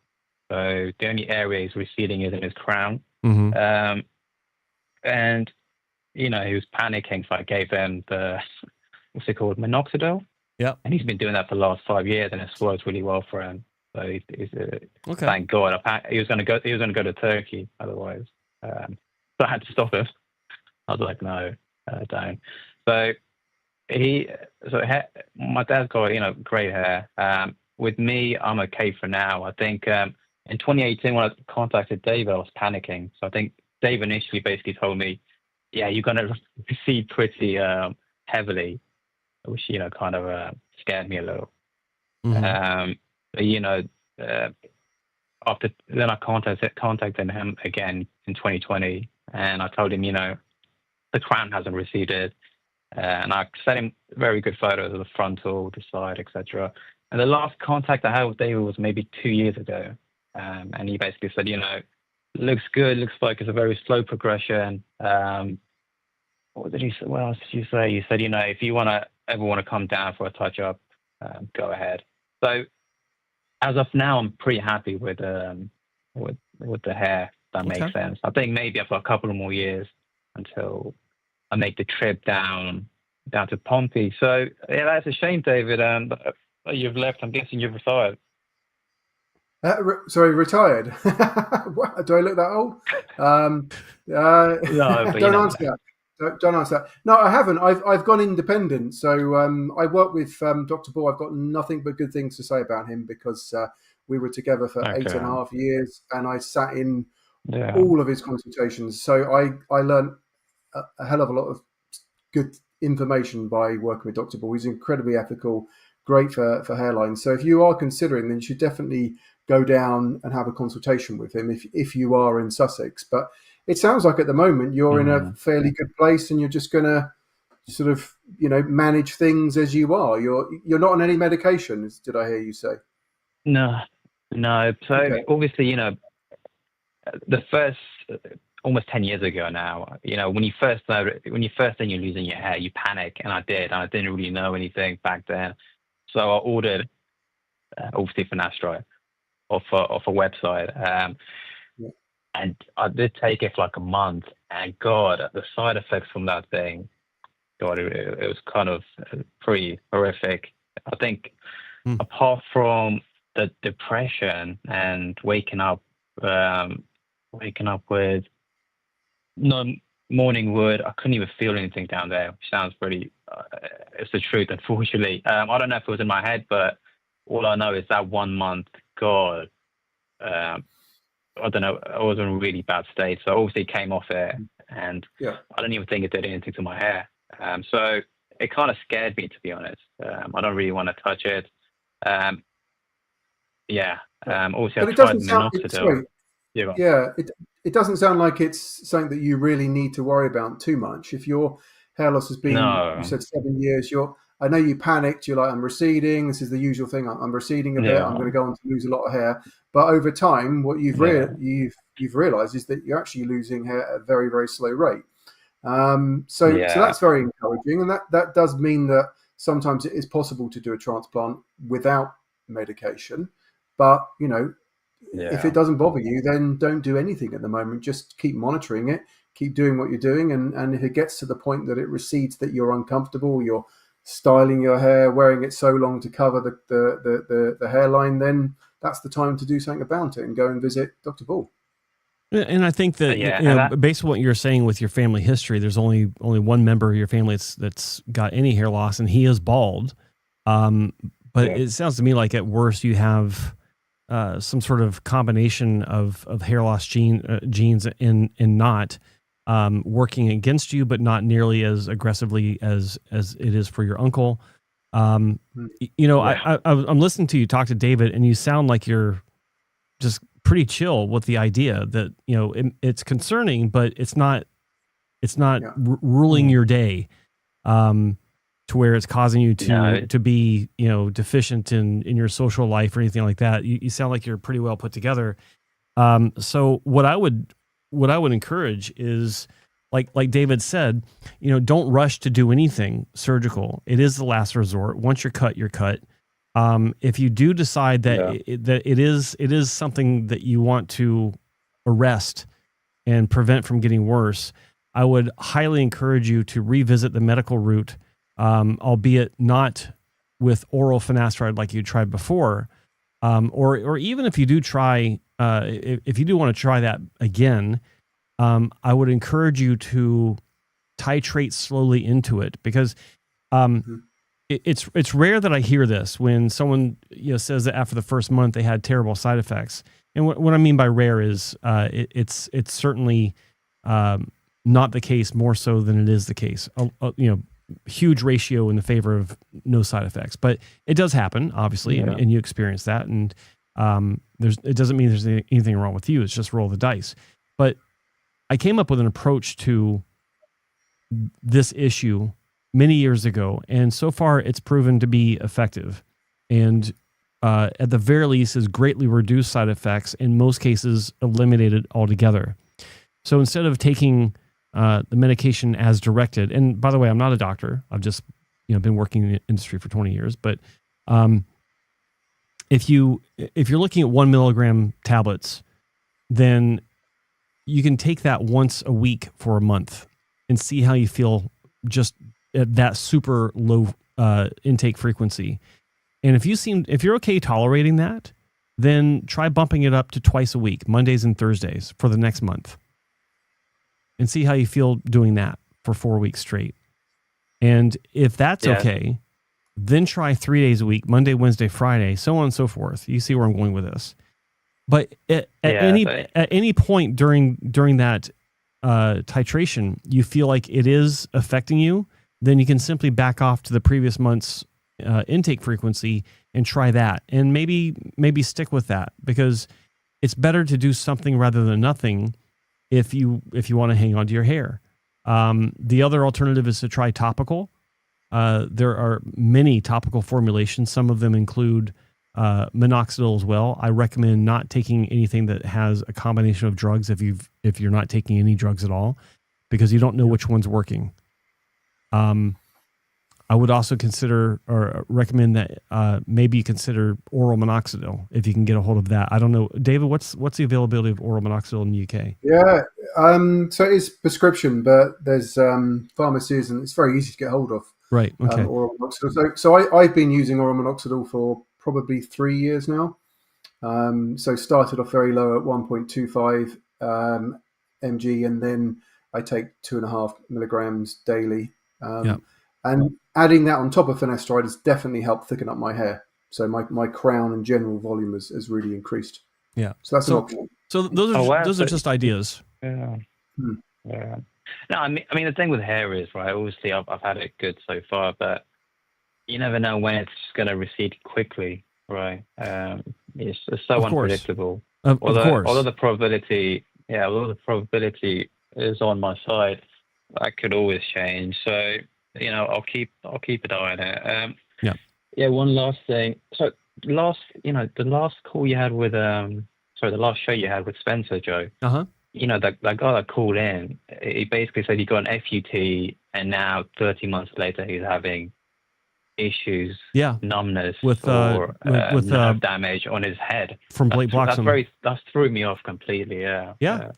So the only area he's receding is in his crown. Mm-hmm. And he was panicking, so I gave him the what's it called, minoxidil. Yeah. And he's been doing that for the last 5 years, and it's worked really well for him. So he's okay. Thank God. He was going to go to Turkey otherwise. So I had to stop him. I was like, no, don't. So my dad's got great hair. With me, I'm okay for now. I think in 2018 when I contacted Dave, I was panicking. So I think Dave initially basically told me, yeah, you're going to recede pretty heavily, which kind of scared me a little. Mm-hmm. After then I contacted him again in 2020, and I told him, the crown hasn't receded, and I sent him very good photos of the frontal, the side, etc. And the last contact I had with David was maybe 2 years ago, and he basically said, looks good, looks like it's a very slow progression. What did he say? What else did you say? You said, if you ever want to come down for a touch up, go ahead. So as of now, I'm pretty happy with the hair. That makes sense. I think maybe I've got a couple of more years until I make the trip down to Pompey. So yeah, that's a shame, David. You've left. I'm guessing you've retired. Sorry, retired. Do I look that old? No, don't answer that. Don't answer that. No, I haven't. I've gone independent. So I work with Dr. Ball. I've got nothing but good things to say about him because we were together for 8.5 years, and I sat in all of his consultations. So I learned a hell of a lot of good information by working with Dr. Ball. He's incredibly ethical, great for hairlines. So if you are considering, then you should definitely go down and have a consultation with him if you are in Sussex. But it sounds like at the moment you're in a fairly good place, and you're just going to sort of manage things as you are. You're not on any medications, did I hear you say? No. So obviously the first almost 10 years ago now, when you first know you're losing your hair, you panic, and I did, and I didn't really know anything back then. So I ordered, obviously, finasteride off a website, and I did take it for like a month, and God, the side effects from that thing, God, it was kind of pretty horrific. I think apart from the depression and waking up with no morning wood, I couldn't even feel anything down there, which sounds pretty, it's the truth, unfortunately. I don't know if it was in my head, but all I know is that 1 month, God, I don't know, I was in a really bad state. So I obviously came off it, and I don't even think it did anything to my hair. So it kind of scared me, to be honest. I don't really want to touch it. Obviously, I've tried minoxidil. It doesn't sound like it's something that you really need to worry about too much. If your hair loss has been, you said 7 years, I know you panicked. You're like, I'm receding. This is the usual thing. I'm receding a bit. I'm going to go on to lose a lot of hair. But over time, what you've realized is that you're actually losing hair at a very, very slow rate. So that's very encouraging, and that does mean that sometimes it is possible to do a transplant without medication. But if it doesn't bother you, then don't do anything at the moment. Just keep monitoring it, keep doing what you're doing, and if it gets to the point that it recedes, that you're uncomfortable, you're styling your hair, wearing it so long to cover the hairline, then that's the time to do something about it and go and visit Dr. Ball. And I think that, based on what you're saying with your family history, there's only one member of your family that's got any hair loss, and he is bald. But it sounds to me like at worst you have some sort of combination of hair loss genes in not working against you, but not nearly as aggressively as it is for your uncle. I'm listening to you talk to David, and you sound like you're just pretty chill with the idea that it's concerning, but it's not ruling your day to where it's causing you to be deficient in your social life or anything like that. You sound like you're pretty well put together. So what I would encourage is, like David said, don't rush to do anything surgical. It is the last resort. Once you're cut, you're cut. If you do decide that it is something that you want to arrest and prevent from getting worse, I would highly encourage you to revisit the medical route, albeit not with oral finasteride like you tried before, or even if you do try, if you do want to try that again, I would encourage you to titrate slowly into it, because it's rare that I hear this when someone says that after the first month they had terrible side effects. And what I mean by rare is it's certainly not the case, more so than it is the case. Huge ratio in the favor of no side effects, but it does happen, obviously, and you experience that. And it doesn't mean there's anything wrong with you. It's just roll the dice. But I came up with an approach to this issue many years ago, and so far it's proven to be effective, and at the very least has greatly reduced side effects, in most cases eliminated altogether. So instead of taking the medication as directed, and by the way, I'm not a doctor, I've just been working in the industry for 20 years, but if you're looking at 1 milligram tablets, then you can take that once a week for a month and see how you feel just at that super low intake frequency. And if you're okay tolerating that, then try bumping it up to twice a week, Mondays and Thursdays, for the next month, and see how you feel doing that for 4 weeks straight. And if that's okay, then try 3 days a week, Monday, Wednesday, Friday, so on and so forth. You see where I'm going with this. But at any point during that titration, you feel like it is affecting you, then you can simply back off to the previous month's intake frequency and try that, and maybe stick with that, because it's better to do something rather than nothing if you want to hang on to your hair. The other alternative is to try topical. There are many topical formulations. Some of them include minoxidil as well. I recommend not taking anything that has a combination of drugs if you're not taking any drugs at all, because you don't know which one's working. I would also consider or recommend that maybe you consider oral minoxidil if you can get a hold of that. I don't know, David. What's the availability of oral minoxidil in the UK? Yeah, so it is prescription, but there's pharmacies, and it's very easy to get hold of. Right. Okay. Oral minoxidil. So I've been using oral minoxidil for probably 3 years now. So started off very low at 1.25 mg, and then I take 2.5 milligrams daily. And adding that on top of finasteride has definitely helped thicken up my hair. So my crown and general volume has really increased. Yeah. So that's an option. So those are just ideas. Yeah. Yeah. No, I mean the thing with hair is, right, obviously I've had it good so far, but you never know when it's going to recede quickly, right? It's so unpredictable. Of course. Although the probability is on my side, that could always change. So, I'll keep an eye on it. Yeah. One last thing. So the last call you had with the last show you had with Spencer, Joe. That guy that called in, he basically said he got an FUT, and now 30 months later he's having issues, numbness, with nerve damage on his head from Blake Bloxham. That threw me off completely. Yeah.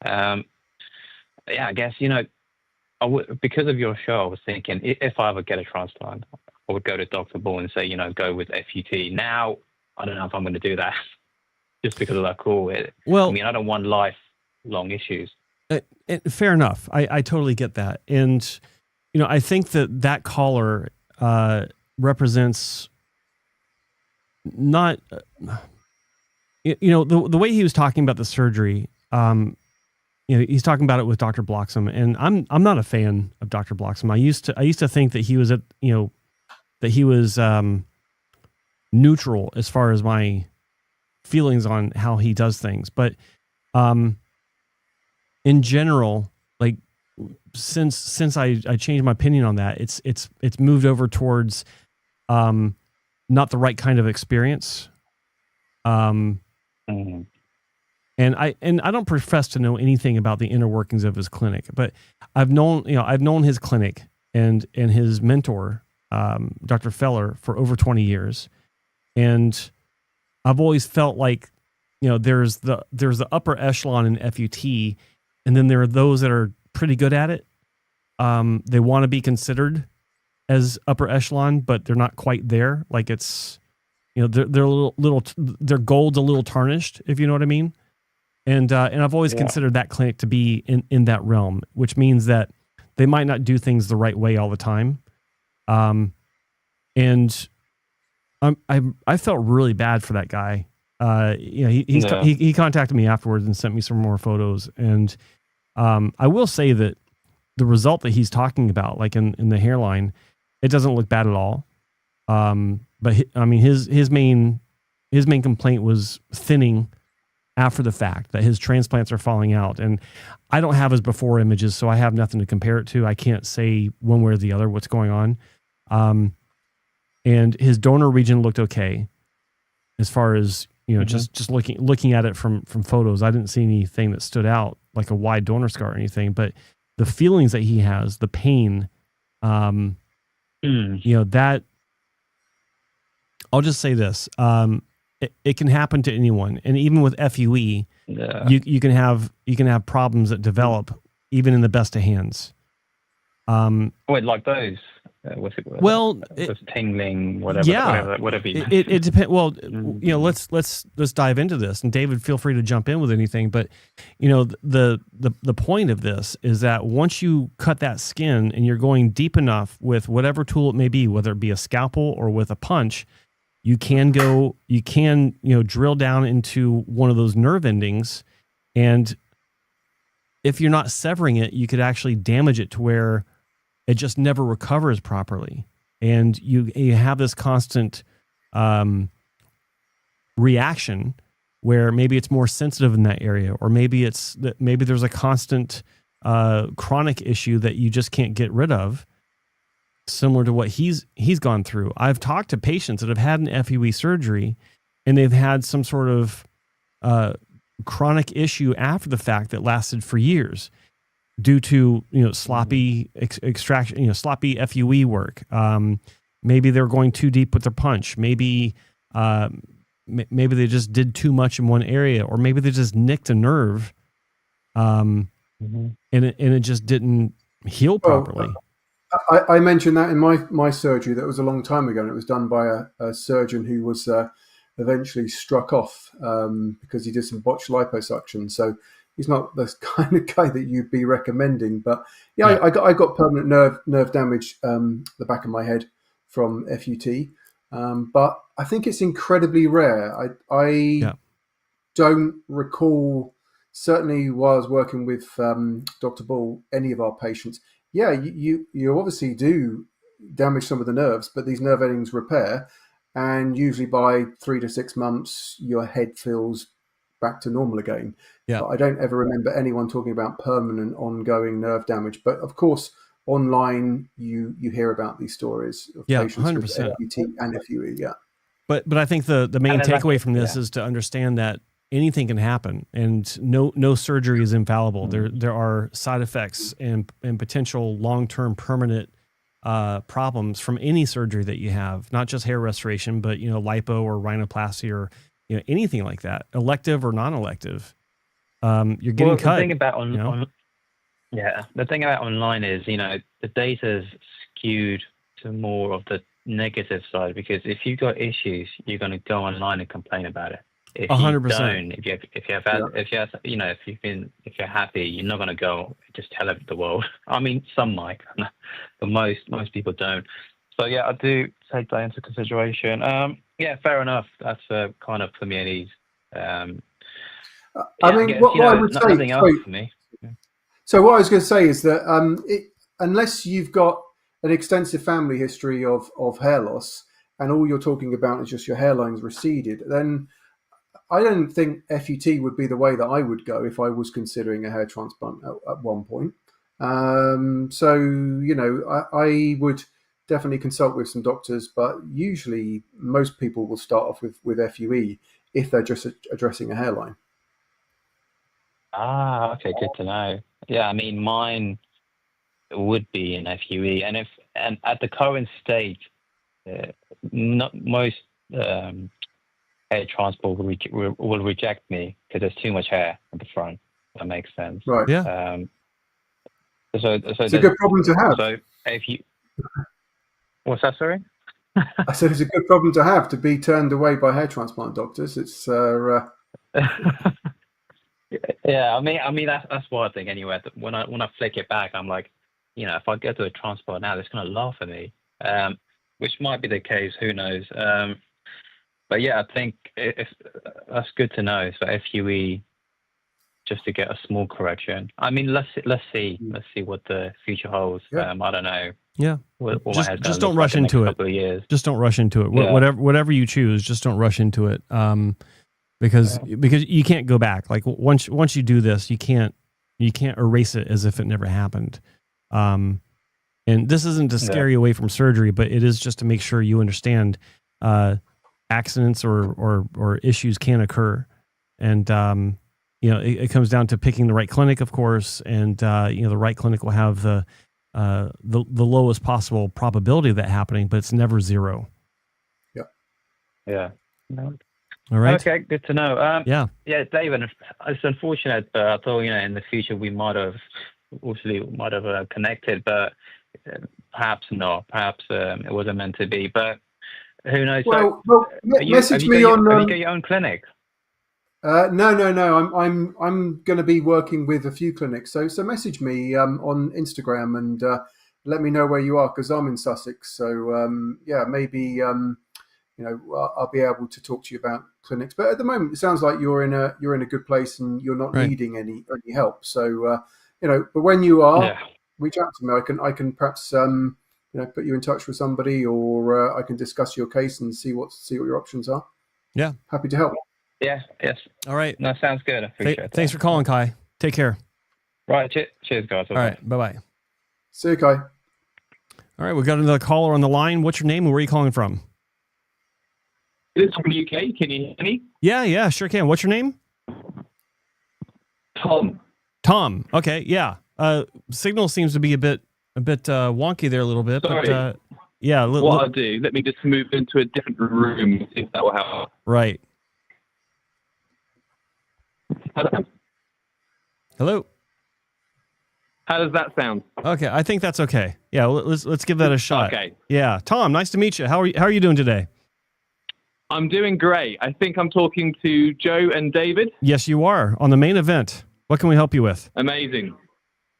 I guess because of your show, I was thinking if I ever get a transplant, I would go to Dr. Ball and say, go with FUT. Now I don't know if I'm going to do that just because of that call. I don't want lifelong issues. Fair enough. I totally get that, and I think that caller represents not the way he was talking about the surgery. He's talking about it with Dr. Bloxham, and I'm not a fan of Dr. Bloxham. I used to think that he was neutral as far as my feelings on how he does things, but in general, like since I changed my opinion on that, it's moved over towards not the right kind of experience. And I don't profess to know anything about the inner workings of his clinic, but I've known his clinic and his mentor, Dr. Feller, for over 20 years. And I've always felt like, there's the upper echelon in FUT, and then there are those that are pretty good at it. They want to be considered as upper echelon, but they're not quite there. Like it's, they're a little their gold's a little tarnished, if you know what I mean. And I've always considered that clinic to be in that realm, which means that they might not do things the right way all the time. And I felt really bad for that guy. He contacted me afterwards and sent me some more photos. And I will say that the result that he's talking about, like in the hairline, it doesn't look bad at all. But his main complaint was thinning after the fact, that his transplants are falling out. And I don't have his before images, so I have nothing to compare it to. I can't say one way or the other what's going on. And his donor region looked okay as far as, just looking at it from photos. I didn't see anything that stood out like a wide donor scar or anything, but the feelings that he has, the pain, that I'll just say this, it can happen to anyone. And even with FUE, you can have problems that develop even in the best of hands. Wait, like those? It's tingling, whatever. Yeah, whatever. It depends. Well, let's dive into this, and David, feel free to jump in with anything. But the point of this is that once you cut that skin and you're going deep enough with whatever tool it may be, whether it be a scalpel or with a punch, you can drill down into one of those nerve endings, and if you're not severing it, you could actually damage it to where it just never recovers properly. And you have this constant reaction where maybe it's more sensitive in that area, or maybe there's a constant chronic issue that you just can't get rid of. similar to what he's gone through. I've talked to patients that have had an FUE surgery, and they've had some sort of chronic issue after the fact that lasted for years due to sloppy extraction, sloppy FUE work. Maybe they're going too deep with their punch. Maybe they just did too much in one area, or maybe they just nicked a nerve, and it just didn't heal properly. I mentioned that in my surgery. That was a long time ago, and it was done by a surgeon who was eventually struck off because he did some botched liposuction. So he's not the kind of guy that you'd be recommending. But yeah. I got permanent nerve damage the back of my head from FUT. But I think it's incredibly rare. I don't recall, certainly while I was working with Dr. Ball, any of our patients. Yeah, you obviously do damage some of the nerves, but these nerve endings repair, and usually by 3 to 6 months, your head feels back to normal again. Yeah. But I don't ever remember anyone talking about permanent, ongoing nerve damage. But of course, online, you hear about these stories of patients 100%. with FUT and FUE. Yeah. But I think the main takeaway from this is to understand that anything can happen, and no surgery is infallible. There are side effects and potential long-term permanent problems from any surgery that you have, not just hair restoration, but lipo or rhinoplasty or anything like that, elective or non-elective. You're getting cut. The thing about the thing about online is the data is skewed to more of the negative side, because if you've got issues, you're going to go online and complain about it. If 100%. you don't, if you're happy, you're not going to go just tell the world. I mean, some might, but most people don't. So yeah, I do take that into consideration. Yeah, fair enough. That's kind of for me at ease. I mean, what I would say. Nothing else for me. So what I was going to say is that unless you've got an extensive family history of hair loss, and all you're talking about is just your hairline's receded, then I don't think FUT would be the way that I would go if I was considering a hair transplant at one point. So, I would definitely consult with some doctors, but usually most people will start off with FUE if they're just addressing a hairline. Okay, good to know. Yeah, I mean, mine would be an FUE, and at the current stage, not most hair transplant will reject me because there's too much hair at the front. That makes sense. Right. Yeah. So it's a good problem to have. So if you, what's that? Sorry. I said it's a good problem to have, to be turned away by hair transplant doctors. It's yeah. I mean that's what I think anyway. When I flick it back, I'm like, if I go to a transplant now, they're going to laugh at me, which might be the case. Who knows? But yeah, I think if that's good to know. So FUE, just to get a small correction. I mean, let's see what the future holds. Yeah. I don't know. Yeah. Just don't rush into it. Couple of years. Just don't rush into it. Yeah. Whatever you choose, just don't rush into it. Because you can't go back. Like once you do this, you can't erase it as if it never happened. And this isn't to scare you away from surgery, but it is just to make sure you understand accidents or issues can occur. And it comes down to picking the right clinic, of course, and the right clinic will have the lowest possible probability of that happening, but it's never zero. Yeah. All right. Okay, good to know. Yeah, David, it's unfortunate, but I thought in the future we might have connected, but perhaps not. Perhaps it wasn't meant to be. But who knows? Well, Have you got your own clinic? No. I'm going to be working with a few clinics. So message me on Instagram and let me know where you are, because I'm in Sussex. So maybe I'll be able to talk to you about clinics. But at the moment, it sounds like you're in a good place and you're not needing any help. So but when you are, reach out to me. I can perhaps put you in touch with somebody, or I can discuss your case and see what your options are. Yeah, happy to help. Yeah. Yes. All right. That sounds good. I appreciate that. Thanks for calling, Kai. Take care. Right. Cheers, guys. All right. Bye-bye. See you, Kai. All right, we got another caller on the line. What's your name and where are you calling from? This is from the UK. Can you hear me? Yeah, sure can. What's your name? Tom. Tom. Okay, yeah. Signal seems to be a bit wonky there a little bit. Sorry. But yeah. What I'll do, let me just move into a different room, see if that will help. Right. Hello. How does that sound? Okay, I think that's okay. Yeah, let's give that a shot. Okay. Yeah, Tom, nice to meet you. How are you doing today? I'm doing great. I think I'm talking to Joe and David. Yes, you are on the main event. What can we help you with? Amazing.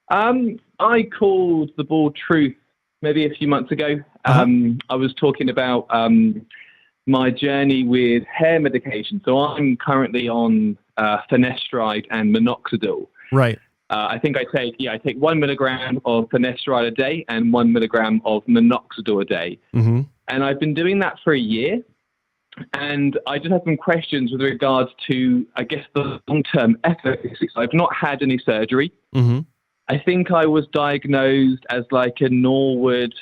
I called the Bald Truth maybe a few months ago. I was talking about my journey with hair medication. So I'm currently on finasteride and minoxidil. Right. I think I take 1 milligram of finasteride a day and 1 milligram of minoxidil a day. Mm-hmm. And I've been doing that for a year. And I just have some questions with regards to, I guess, the long-term efficacy. So I've not had any surgery. Mm-hmm. I think I was diagnosed as like a Norwood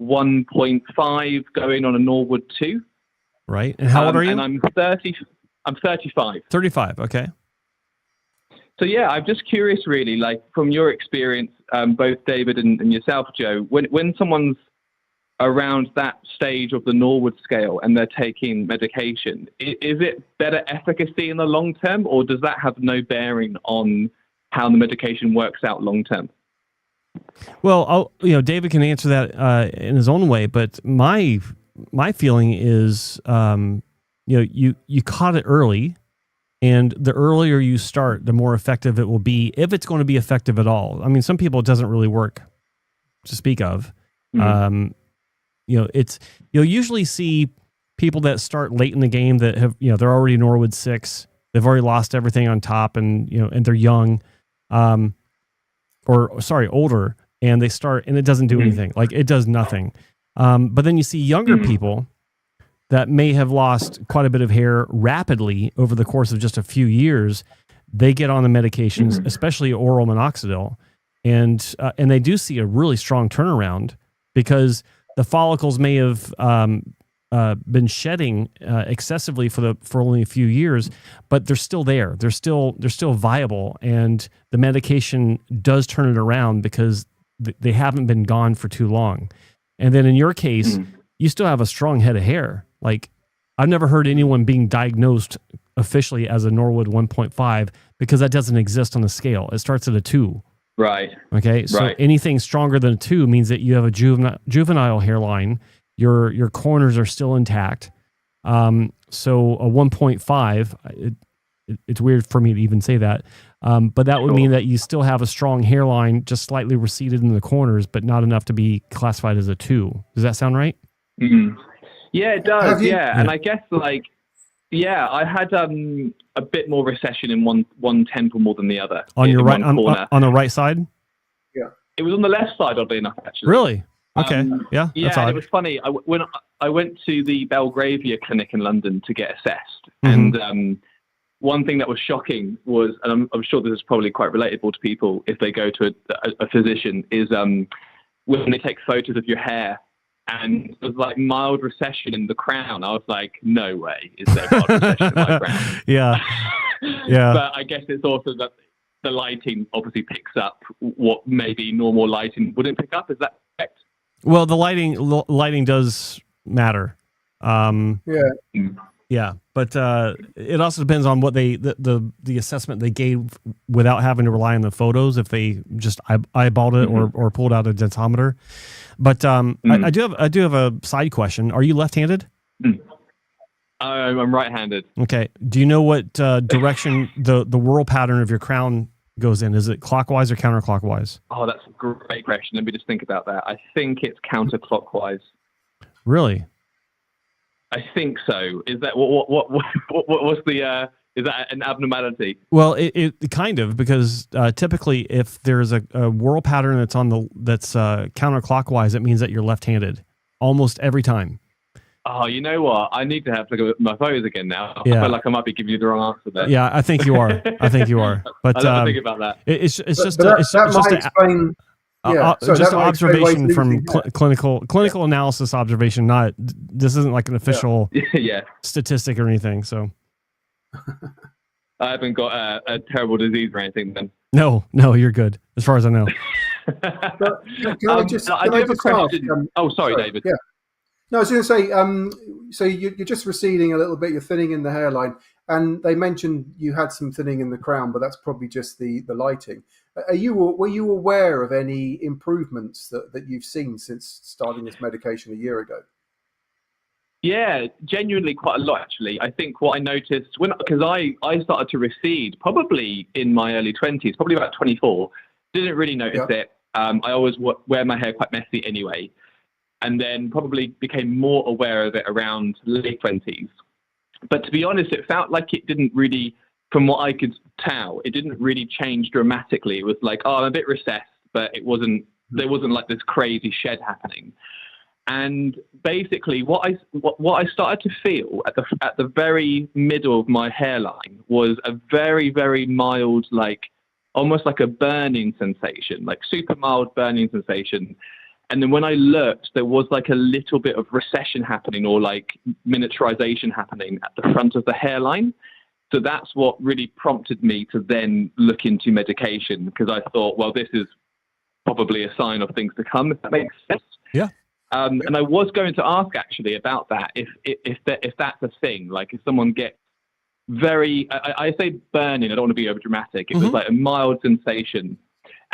1.5 going on a Norwood 2. Right. And how old are you? And I'm 35. 35. Okay. So yeah, I'm just curious really, like from your experience, both David and yourself, Joe, when someone's around that stage of the Norwood scale and they're taking medication, is it better efficacy in the long term, or does that have no bearing on how the medication works out long term? Well, David can answer that in his own way, but my feeling is, you caught it early, and the earlier you start, the more effective it will be, if it's going to be effective at all. I mean, some people it doesn't really work to speak of. Mm-hmm. You'll usually see people that start late in the game that have, they're already Norwood 6. They've already lost everything on top, and they're young, older, and they start, and it doesn't do anything. Like, it does nothing. But then you see younger people that may have lost quite a bit of hair rapidly over the course of just a few years. They get on the medications, especially oral minoxidil, and they do see a really strong turnaround, because the follicles may have been shedding excessively for only a few years, but they're still there. They're still viable, and the medication does turn it around because they haven't been gone for too long. And then in your case, you still have a strong head of hair. Like, I've never heard anyone being diagnosed officially as a Norwood 1.5, because that doesn't exist on the scale. It starts at a 2. Right. Okay. So anything stronger than a 2 means that you have a juvenile hairline. Your corners are still intact. So a 1.5, it's weird for me to even say that. But that would mean that you still have a strong hairline, just slightly receded in the corners, but not enough to be classified as a 2. Does that sound right? Mm-hmm. Yeah, it does. Yeah. And I guess I had a bit more recession in one temple more than the other. On your right, on the right side? Yeah. It was on the left side, oddly enough, actually. Really? Okay. Yeah. That's odd. And it was funny. When I went to the Belgravia clinic in London to get assessed, and one thing that was shocking was, and I'm sure this is probably quite relatable to people if they go to a physician, is when they take photos of your hair, and it was like mild recession in the crown. I was like, no way is there mild recession in my crown. Yeah. But I guess it's also that the lighting obviously picks up what maybe normal lighting wouldn't pick up. Is that correct? Well, the lighting does matter. Yeah, but it also depends on what the assessment they gave without having to rely on the photos. If they just eyeballed it or pulled out a dentometer. But I do have a side question. Are you left-handed? I'm right-handed. Okay. Do you know what direction the whirl pattern of your crown goes in? Is it clockwise or counterclockwise? Oh, that's a great question. Let me just think about that. I think it's counterclockwise. Really? I think so. Is that what's the is that an abnormality? Well, it kind of, because typically if there's a whirl pattern that's counterclockwise, it means that you're left-handed almost every time. Oh, you know what? I need to have to look at my photos again now. Yeah. I feel like I might be giving you the wrong answer there. Yeah, I think you are. But I'll have to think about that. It's just that might explain So just that might explain why he's observation from losing hair. clinical analysis observation. Not this isn't like an official Yeah. statistic or anything. So I haven't got a terrible disease or anything then. no, you're good as far as I know. But can I just I do have a question. ask, Sorry, David. Yeah. No, I was going to say, so you're just receding a little bit. You're thinning in the hairline, and they mentioned you had some thinning in the crown, but that's probably just the lighting. Were you aware of any improvements that you've seen since starting this medication a year ago? Yeah, genuinely quite a lot, actually. I think what I noticed because I started to recede probably in my early 20s, probably about 24. Didn't really notice it. I always wear my hair quite messy anyway. And then probably became more aware of it around late 20s. But to be honest, it felt like it didn't really, from what I could tell, it didn't really change dramatically. It was like, I'm a bit recessed, but there wasn't like this crazy shed happening. And basically what I started to feel at the very middle of my hairline was a very, very mild, like almost like a burning sensation, like super mild burning sensation. And then when I looked, there was like a little bit of recession happening or like miniaturization happening at the front of the hairline. So that's what really prompted me to then look into medication, because I thought, well, this is probably a sign of things to come, if that makes sense. Yeah. And I was going to ask actually about that, if that's a thing, like if someone gets very, I say burning, I don't want to be over dramatic. It was like a mild sensation,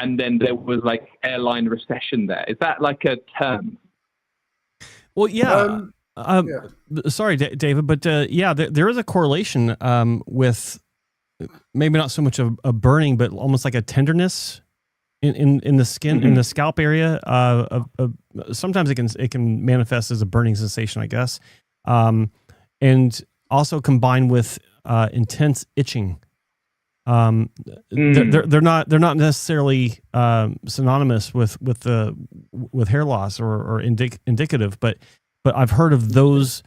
and then there was like hairline recession there. Is that like a term? Well, yeah. Sorry, David, but there is a correlation with maybe not so much a burning, but almost like a tenderness in the skin, in the scalp area. Sometimes it can manifest as a burning sensation, I guess, and also combined with intense itching. They're not necessarily synonymous with hair loss or indicative, but I've heard of those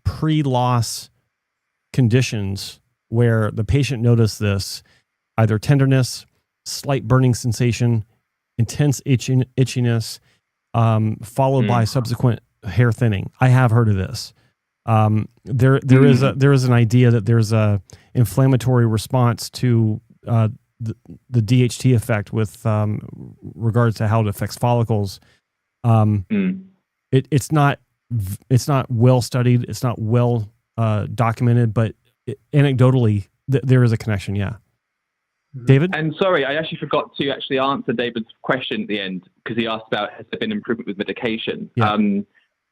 pre-loss conditions where the patient noticed this, either tenderness, slight burning sensation, intense itchiness, followed by subsequent hair thinning. I have heard of this. There is an idea that there's a inflammatory response to the DHT effect with regards to how it affects follicles. It's not well studied. It's not well documented, but anecdotally, there is a connection. Yeah. David? And sorry, I actually forgot to answer David's question at the end, because he asked about has there been improvement with medication. Yeah.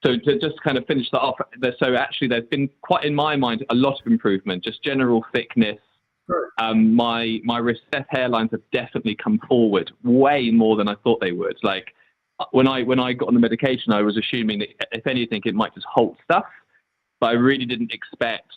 So to just kind of finish that off, so actually there's been quite, in my mind, a lot of improvement, just general thickness. Right. My recessed hairlines have definitely come forward way more than I thought they would. Like when I got on the medication, I was assuming that if anything, it might just halt stuff, but I really didn't expect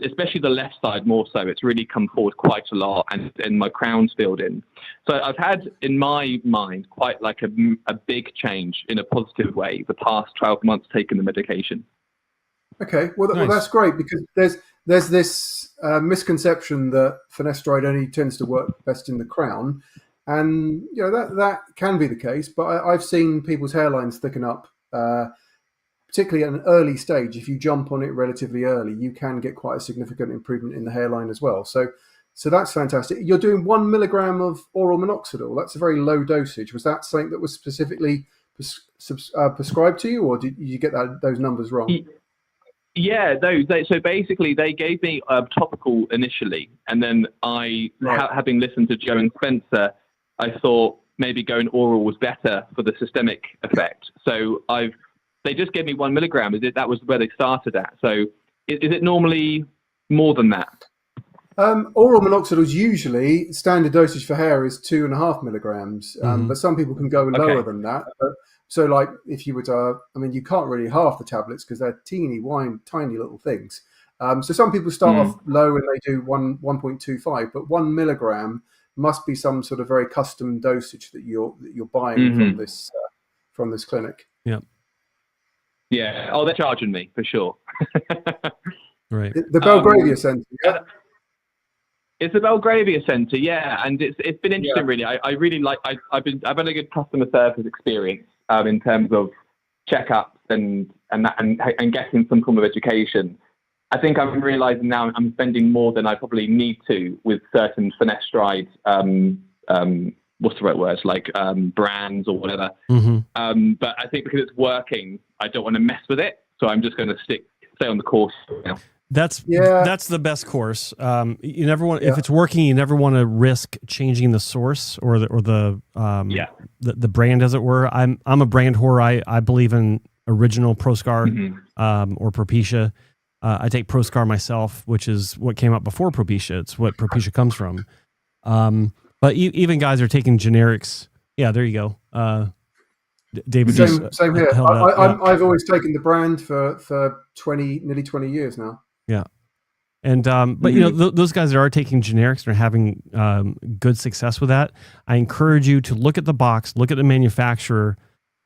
especially the left side more so. It's really come forward quite a lot, and my crown's filled in. So I've had, in my mind, quite like a big change in a positive way the past 12 months taking the medication. Okay, well, Nice. well that's great, because there's this misconception that finasteride only tends to work best in the crown, and that can be the case. But I've seen people's hairlines thicken up. Particularly at an early stage, if you jump on it relatively early, you can get quite a significant improvement in the hairline as well. So that's fantastic. You're doing 1 milligram of oral minoxidil. That's a very low dosage. Was that something that was specifically prescribed to you, or did you get those numbers wrong? Yeah, so basically they gave me a topical initially, and then having listened to Joe and Spencer, I thought maybe going oral was better for the systemic effect. So they just gave me 1 milligram. That was where they started at. So is it normally more than that? Oral minoxidil, usually standard dosage for hair is 2.5 milligrams, but some people can go lower than that. So like if you were to, you can't really half the tablets because they're tiny little things. So some people start off low and they do 1.25, but 1 milligram must be some sort of very custom dosage that you're buying from this clinic. Yeah. Yeah. Oh, they're charging me for sure. Right. The Belgravia Centre. Yeah. It's the Belgravia Centre, yeah, and it's been interesting, really. I really like. I've had a good customer service experience in terms of checkups and getting some form of education. I think I'm realising now I'm spending more than I probably need to with certain finasteride. What's the right word? Like brands or whatever. Mm-hmm. But I think because it's working, I don't want to mess with it, so I'm just going to stay on the course now. That's the best course. You never want, if it's working, you never want to risk changing the source or the brand, as it were. I'm a brand whore. I believe in original Proscar or Propecia. I take Proscar myself, which is what came out before Propecia. It's what Propecia comes from. But even guys are taking generics. Yeah, there you go. David, same here. I've always taken the brand for nearly 20 years now. Yeah. And, but you know, those guys that are taking generics and are having good success with that, I encourage you to look at the box, look at the manufacturer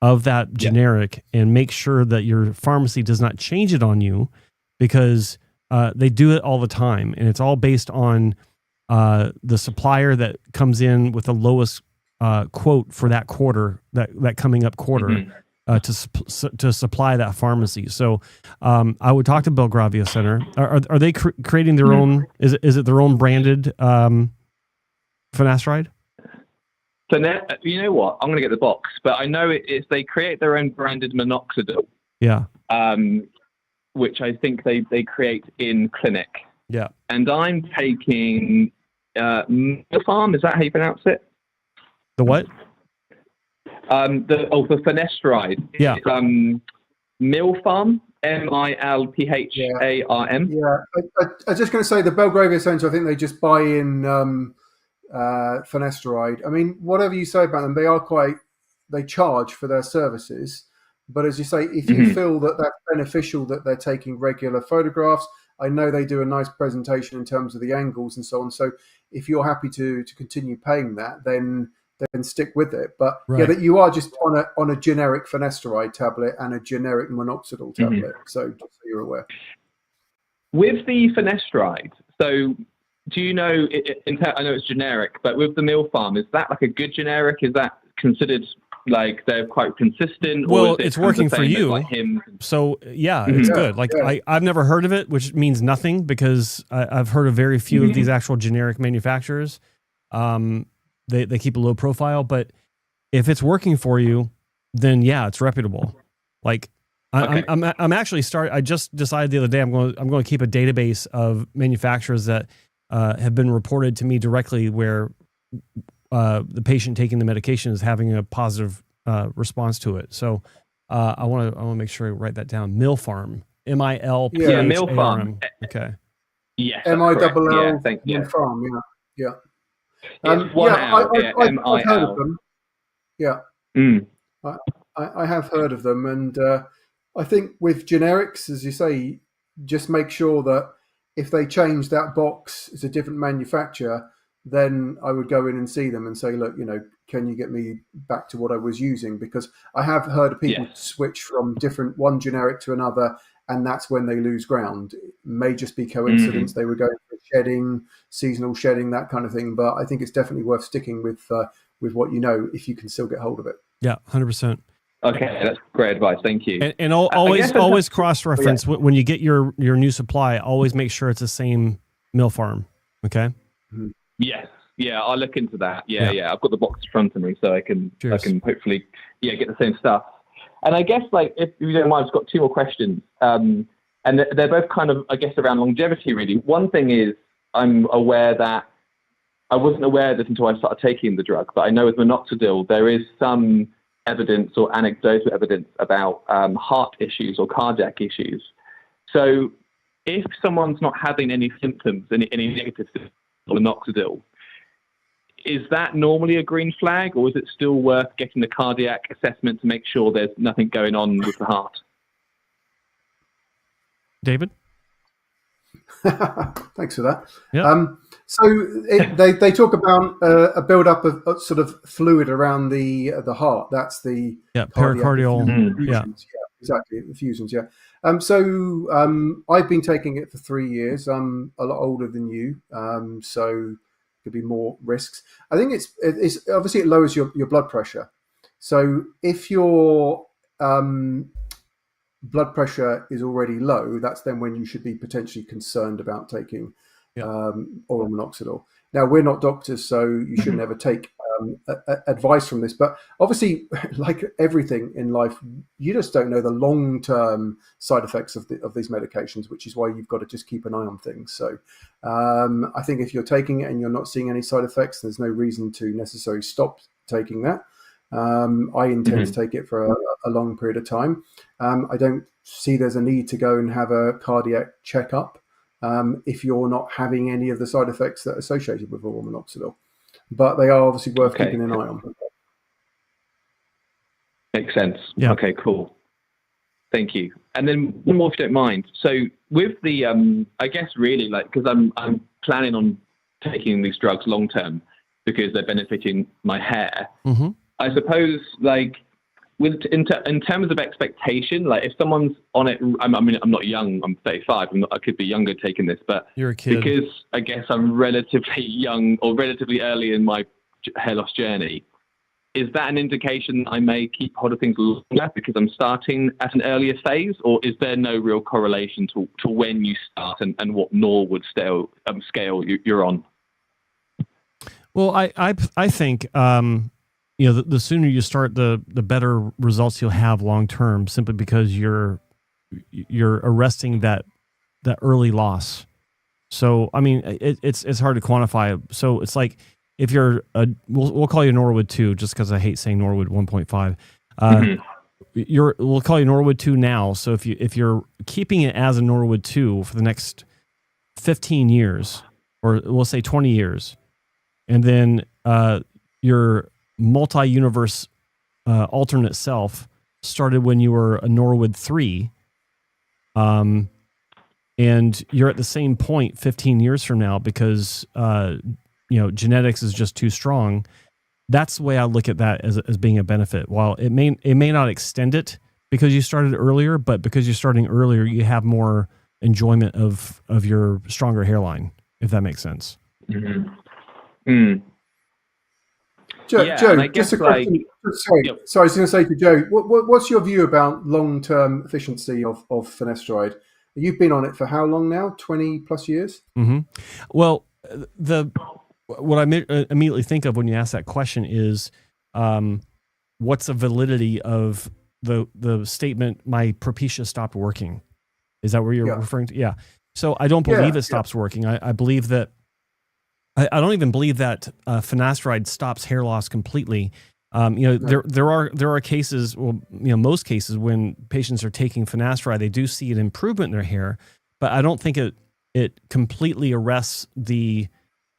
of that generic, and make sure that your pharmacy does not change it on you, because they do it all the time. And it's all based on the supplier that comes in with the lowest quote for that quarter, that coming up quarter. To supply that pharmacy. So I would talk to Belgravia Center. Are they creating their own? Is it their own branded finasteride? So now, you know what? I'm going to get the box, but I know it's they create their own branded minoxidil. Yeah. Which I think they create in clinic. Yeah. And I'm taking Milfarm. Is that how you pronounce it? The what? The finasteride. Yeah. Milfarm, Milpharm. Yeah. I was just going to say the Belgravia Centre, I think they just buy in finasteride. I mean, whatever you say about them, they charge for their services. But as you say, if you feel that that's beneficial, that they're taking regular photographs, I know they do a nice presentation in terms of the angles and so on. So if you're happy to continue paying that, then stick with it. But that you are just on a generic finasteride tablet and a generic minoxidil tablet. So just so you're aware. With the finasteride, so do you know? I know it's generic, but with the Milfarm, is that like a good generic? Is that considered like they're quite consistent? Well, or is it's working for you. like Hims? So yeah, it's good. Like I've never heard of it, which means nothing, because I've heard of very few of these actual generic manufacturers. They keep a low profile, but if it's working for you, then yeah, it's reputable. Like I'm actually I just decided the other day I'm going to keep a database of manufacturers that have been reported to me directly where the patient taking the medication is having a positive response to it. So I want to make sure I write that down. Milfarm, Milpharm. Yeah, Milfarm. Okay. Yes. MILL. Thank you. Milfarm. Yeah. I've heard of them. Yeah. I have heard of them, and I think with generics, as you say, just make sure that if they change that box, it's a different manufacturer, then I would go in and see them and say, look, can you get me back to what I was using? Because I have heard of people switch from one generic to another, and that's when they lose ground. It may just be coincidence. They were going for shedding, seasonal shedding, that kind of thing. But I think it's definitely worth sticking with what you know, if you can still get hold of it. Yeah, 100%. Okay, that's great advice. Thank you. And always cross-reference when you get your new supply. Always make sure it's the same Milfarm. Okay. Yes. Yeah, I'll look into that. Yeah. I've got the box in front of me, so I can hopefully get the same stuff. And I guess, like, if you don't mind, I've got two more questions. And they're both kind of, I guess, around longevity, really. One thing is, I'm aware that I wasn't aware of this until I started taking the drug, but I know with minoxidil, there is some evidence or anecdotal evidence about heart issues or cardiac issues. So if someone's not having any symptoms, any negative symptoms of minoxidil, is that normally a green flag, or is it still worth getting the cardiac assessment to make sure there's nothing going on with the heart? David? Thanks for that. Yeah. They talk about a build-up of sort of fluid around the heart. That's the pericardial. exactly. The fusions, yeah. I've been taking it for 3 years. I'm a lot older than you, so could be more risks. I think it's obviously it lowers your blood pressure. So if your blood pressure is already low, that's then when you should be potentially concerned about taking oral minoxidil. Now, we're not doctors, so you should never take advice from this. But obviously, like everything in life, you just don't know the long-term side effects of these medications, which is why you've got to just keep an eye on things. So I think if you're taking it and you're not seeing any side effects, there's no reason to necessarily stop taking that. I intend to take it for a long period of time. I don't see there's a need to go and have a cardiac checkup if you're not having any of the side effects that are associated with oral minoxidil. But they are obviously worth keeping an eye on. Makes sense. Yeah. Okay, cool. Thank you. And then one more, if you don't mind. So with the, I guess really like, because I'm planning on taking these drugs long term because they're benefiting my hair. Mm-hmm. I suppose like in terms of expectation, like if someone's on it, I mean, I'm not young, I'm 35, I could be younger taking this, but you're a kid. Because I guess I'm relatively young or relatively early in my hair loss journey, is that an indication I may keep hold of things longer because I'm starting at an earlier phase, or is there no real correlation to when you start and what Norwood scale you're on? Well, I think the sooner you start, the better results you'll have long term, simply because you're arresting that early loss. So I mean, it's hard to quantify. So it's like if you're we'll call you Norwood 2 just because I hate saying Norwood 1.5. We'll call you Norwood 2 now. So if you're keeping it as a Norwood 2 for the next 15 years, or we'll say 20 years, and then your multi-universe alternate self started when you were a Norwood 3, and you're at the same point 15 years from now because genetics is just too strong. That's the way I look at that as being a benefit. While it may not extend it because you started earlier, but because you're starting earlier, you have more enjoyment of your stronger hairline, if that makes sense. Mm-hmm. Mm. Joe, I just guess a question. Sorry, I was going to say to Joe, what's your view about long-term efficiency of finasteride? You've been on it for how long now? 20 plus years? Mm-hmm. Well, what I immediately think of when you ask that question is, what's the validity of the statement, my Propecia stopped working? Is that where you're referring to? Yeah. So I don't believe it stops working. I believe that, I don't even believe that finasteride stops hair loss completely. There are cases, most cases when patients are taking finasteride, they do see an improvement in their hair, but I don't think it completely arrests the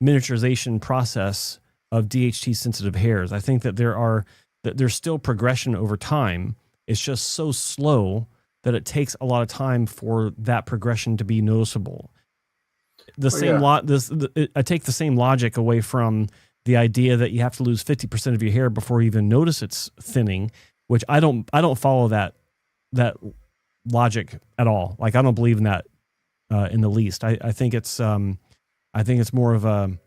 miniaturization process of DHT sensitive hairs. I think that there's still progression over time. It's just so slow that it takes a lot of time for that progression to be noticeable. I take the same logic away from the idea that you have to lose 50% of your hair before you even notice it's thinning, which I don't follow that logic at all. Like, I don't believe in that in the least. I think it's more of a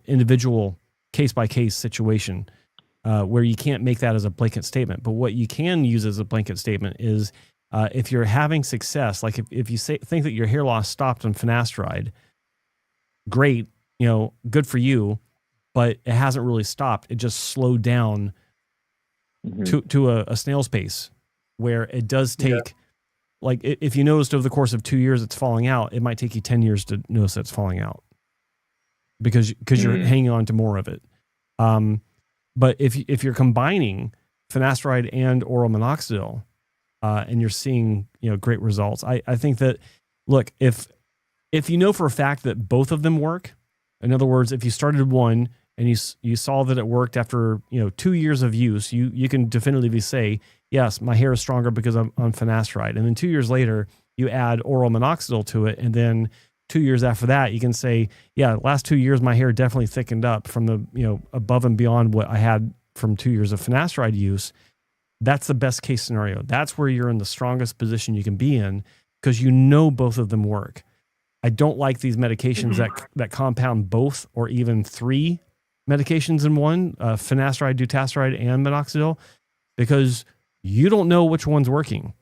individual case by case situation where you can't make that as a blanket statement. But what you can use as a blanket statement is if you're having success, like if you think that your hair loss stopped on finasteride, great, good for you, but it hasn't really stopped. It just slowed down to a snail's pace, where it does take, like if you noticed over the course of 2 years it's falling out, it might take you 10 years to notice that it's falling out because you're hanging on to more of it. But if you're combining finasteride and oral minoxidil, and you're seeing great results, I think that, look, if you know for a fact that both of them work, in other words, if you started one and you saw that it worked after 2 years of use, you can definitively say, yes, my hair is stronger because I'm on finasteride. And then 2 years later, you add oral minoxidil to it, and then 2 years after that, you can say, yeah, last 2 years my hair definitely thickened up from the above and beyond what I had from 2 years of finasteride use. That's the best case scenario. That's where you're in the strongest position you can be in because you know both of them work. I don't like these medications that compound both or even 3 medications in one, finasteride, dutasteride, and minoxidil, because you don't know which one's working.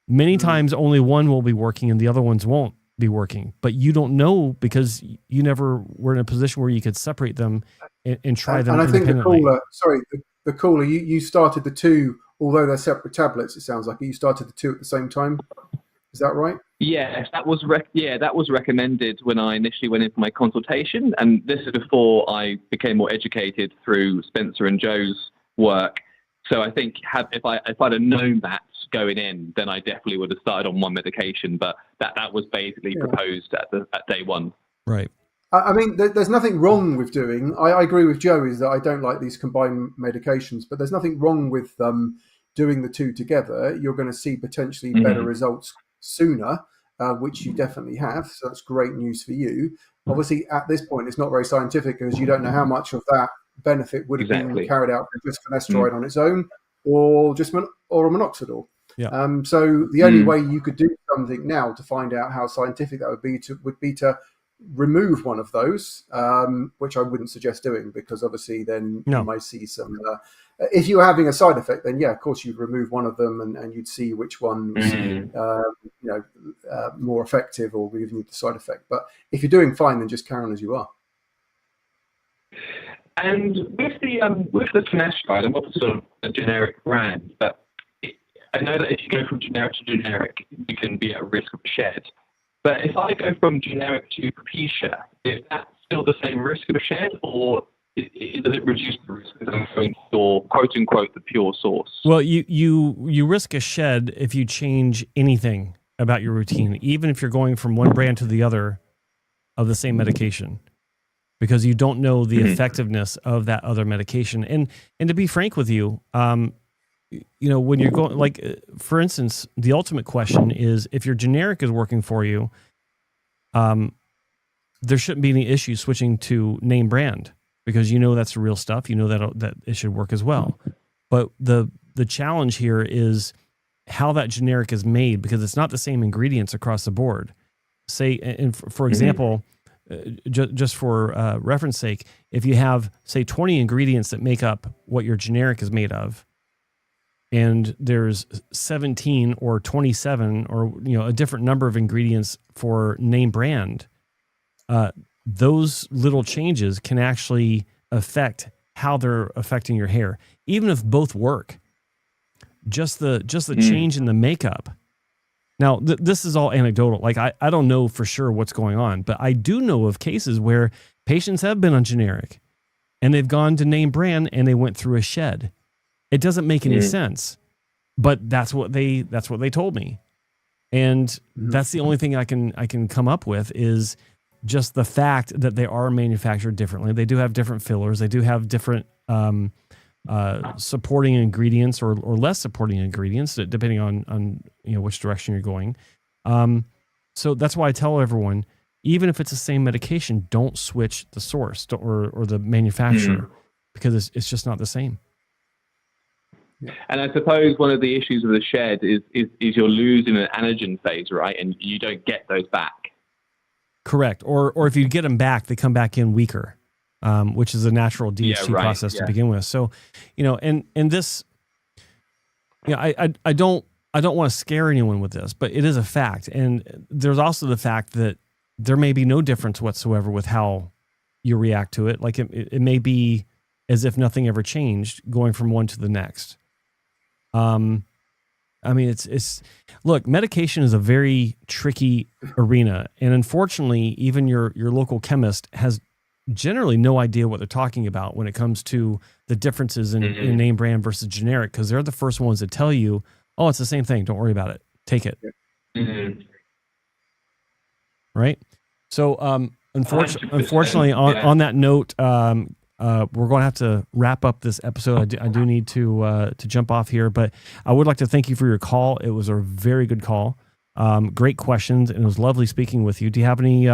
Many times only one will be working and the other ones won't be working, but you don't know because you never were in a position where you could separate them and try them independently. And I think the caller, you started the 2, although they're separate tablets, it sounds like you started the 2 at the same time. Is that right? Yes, that was recommended when I initially went in for my consultation, and this is before I became more educated through Spencer and Joe's work. So I think if I'd have known that going in, then I definitely would have started on one medication. But that was basically proposed at day 1. Right. I mean, there's nothing wrong with doing. I agree with Joe is that I don't like these combined medications, but there's nothing wrong with doing the 2 together. You're going to see potentially better results sooner, which you definitely have. So that's great news for you. Obviously, at this point, it's not very scientific because you don't know how much of that benefit would have been carried out with just finasteride on its own, or just or a minoxidil. Yeah. So the only way you could do something now to find out how scientific that would be to remove one of those, which I wouldn't suggest doing because obviously then you might see some. If you're having a side effect, then of course you'd remove one of them and you'd see which one was more effective or giving you the side effect. But if you're doing fine, then just carry on as you are. And with the finasteride, I'm not sort of a generic brand, but I know that if you go from generic to generic, you can be at risk of shed. But if I go from generic to Propecia, is that still the same risk of a shed, or does it reduce the risk because I'm going for quote unquote the pure source? Well, you risk a shed if you change anything about your routine, even if you're going from one brand to the other of the same medication, because you don't know the effectiveness of that other medication. And to be frank with you, when you're going, like, for instance, the ultimate question is if your generic is working for you, there shouldn't be any issue switching to name brand because that's the real stuff. That it should work as well. But the challenge here is how that generic is made because it's not the same ingredients across the board. Say, and for example, just for reference sake, if you have, say, 20 ingredients that make up what your generic is made of, and there's 17 or 27 or a different number of ingredients for name brand, those little changes can actually affect how they're affecting your hair, even if both work. Just the change in the makeup. Now, this is all anecdotal. Like, I don't know for sure what's going on, but I do know of cases where patients have been on generic and they've gone to name brand and they went through a shed. It doesn't make any sense, but that's what they told me. And that's the only thing I can come up with is just the fact that they are manufactured differently. They do have different fillers. They do have different supporting ingredients or less supporting ingredients depending on which direction you're going. So that's why I tell everyone, even if it's the same medication, don't switch the source or the manufacturer because it's just not the same. And I suppose one of the issues with the shed is you're losing an anagen phase, right? And you don't get those back. Correct. Or if you get them back, they come back in weaker, which is a natural DHT process to begin with. So, and this, I don't want to scare anyone with this, but it is a fact. And there's also the fact that there may be no difference whatsoever with how you react to it. Like it may be as if nothing ever changed going from one to the next. I mean, look, medication is a very tricky arena. And unfortunately, even your local chemist has generally no idea what they're talking about when it comes to the differences in name brand versus generic, because they're the first ones that tell you, oh, it's the same thing. Don't worry about it. Take it. Right. So, unfortunately, on that note, we're going to have to wrap up this episode. I do need to jump off here, but I would like to thank you for your call. It was a very good call. Great questions, and it was lovely speaking with you. Do you have any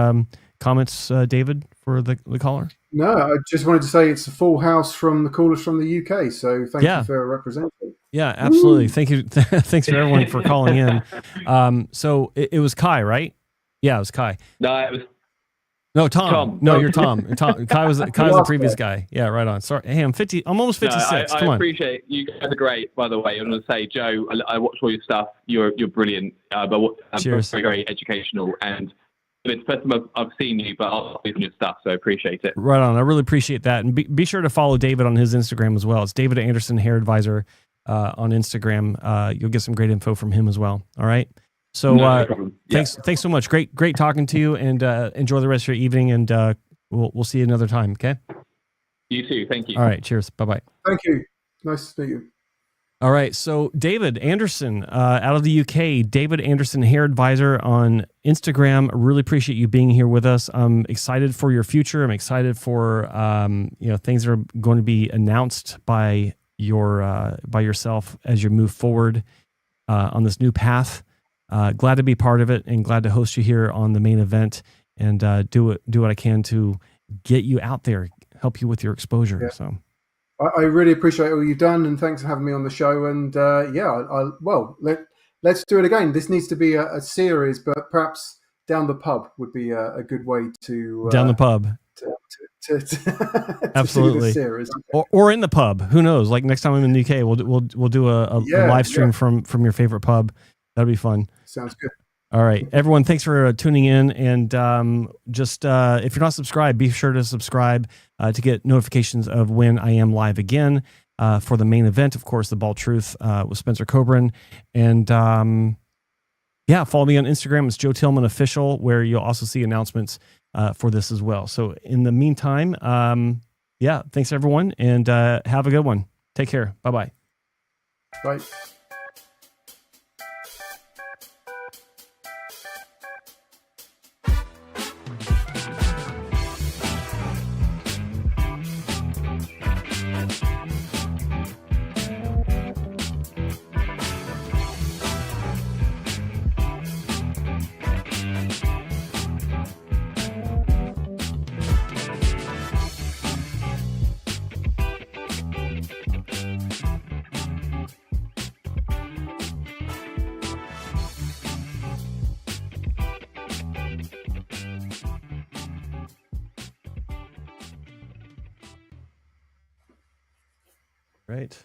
comments, David, for the caller? No, I just wanted to say it's a full house from the callers from the UK. So thank you for representing. Yeah, absolutely. Thank you. Thanks for everyone for calling in. So it was Kai, right? Yeah, it was Kai. No, it was No, Tom. No, you're Tom. Kai was the previous guy. guy. Yeah, right on. Sorry. Hey, I'm almost 56. No, Come on. I appreciate you guys are great, by the way. I'm going to say, Joe, I watch all your stuff. You're brilliant. Cheers. Very, very educational. And it's the first time I've seen you, but I'll see your stuff, so I appreciate it. Right on. I really appreciate that. And be sure to follow David on his Instagram as well. It's David Anderson Hair Advisor on Instagram. You'll get some great info from him as well. All right. So No problem. thanks so much. Great talking to you, and enjoy the rest of your evening, and we'll see you another time. Okay. You too. Thank you. All right. Cheers. Bye-bye. Thank you. Nice to meet you. All right. So David Anderson out of the UK, David Anderson Hair Advisor on Instagram. Really appreciate you being here with us. I'm excited for your future. I'm excited for things that are going to be announced by yourself as you move forward on this new path. Glad to be part of it, and glad to host you here on the main event, and do what I can to get you out there, help you with your exposure. Yeah. So I really appreciate all you've done, and thanks for having me on the show. And let's do it again. This needs to be a series, but perhaps down the pub would be a good way to down the pub. To Absolutely. do the series. Or in the pub. Who knows? Like next time I'm in the UK, we'll do a live stream from your favorite pub. That'd be fun. Sounds good. All right, everyone. Thanks for tuning in, and just if you're not subscribed, be sure to subscribe to get notifications of when I am live again for the main event. Of course, the Bald Truth with Spencer Coburn, and follow me on Instagram. It's Joe Tillman Official, where you'll also see announcements for this as well. So in the meantime, thanks everyone, and have a good one. Take care. Bye-bye. Bye. Right.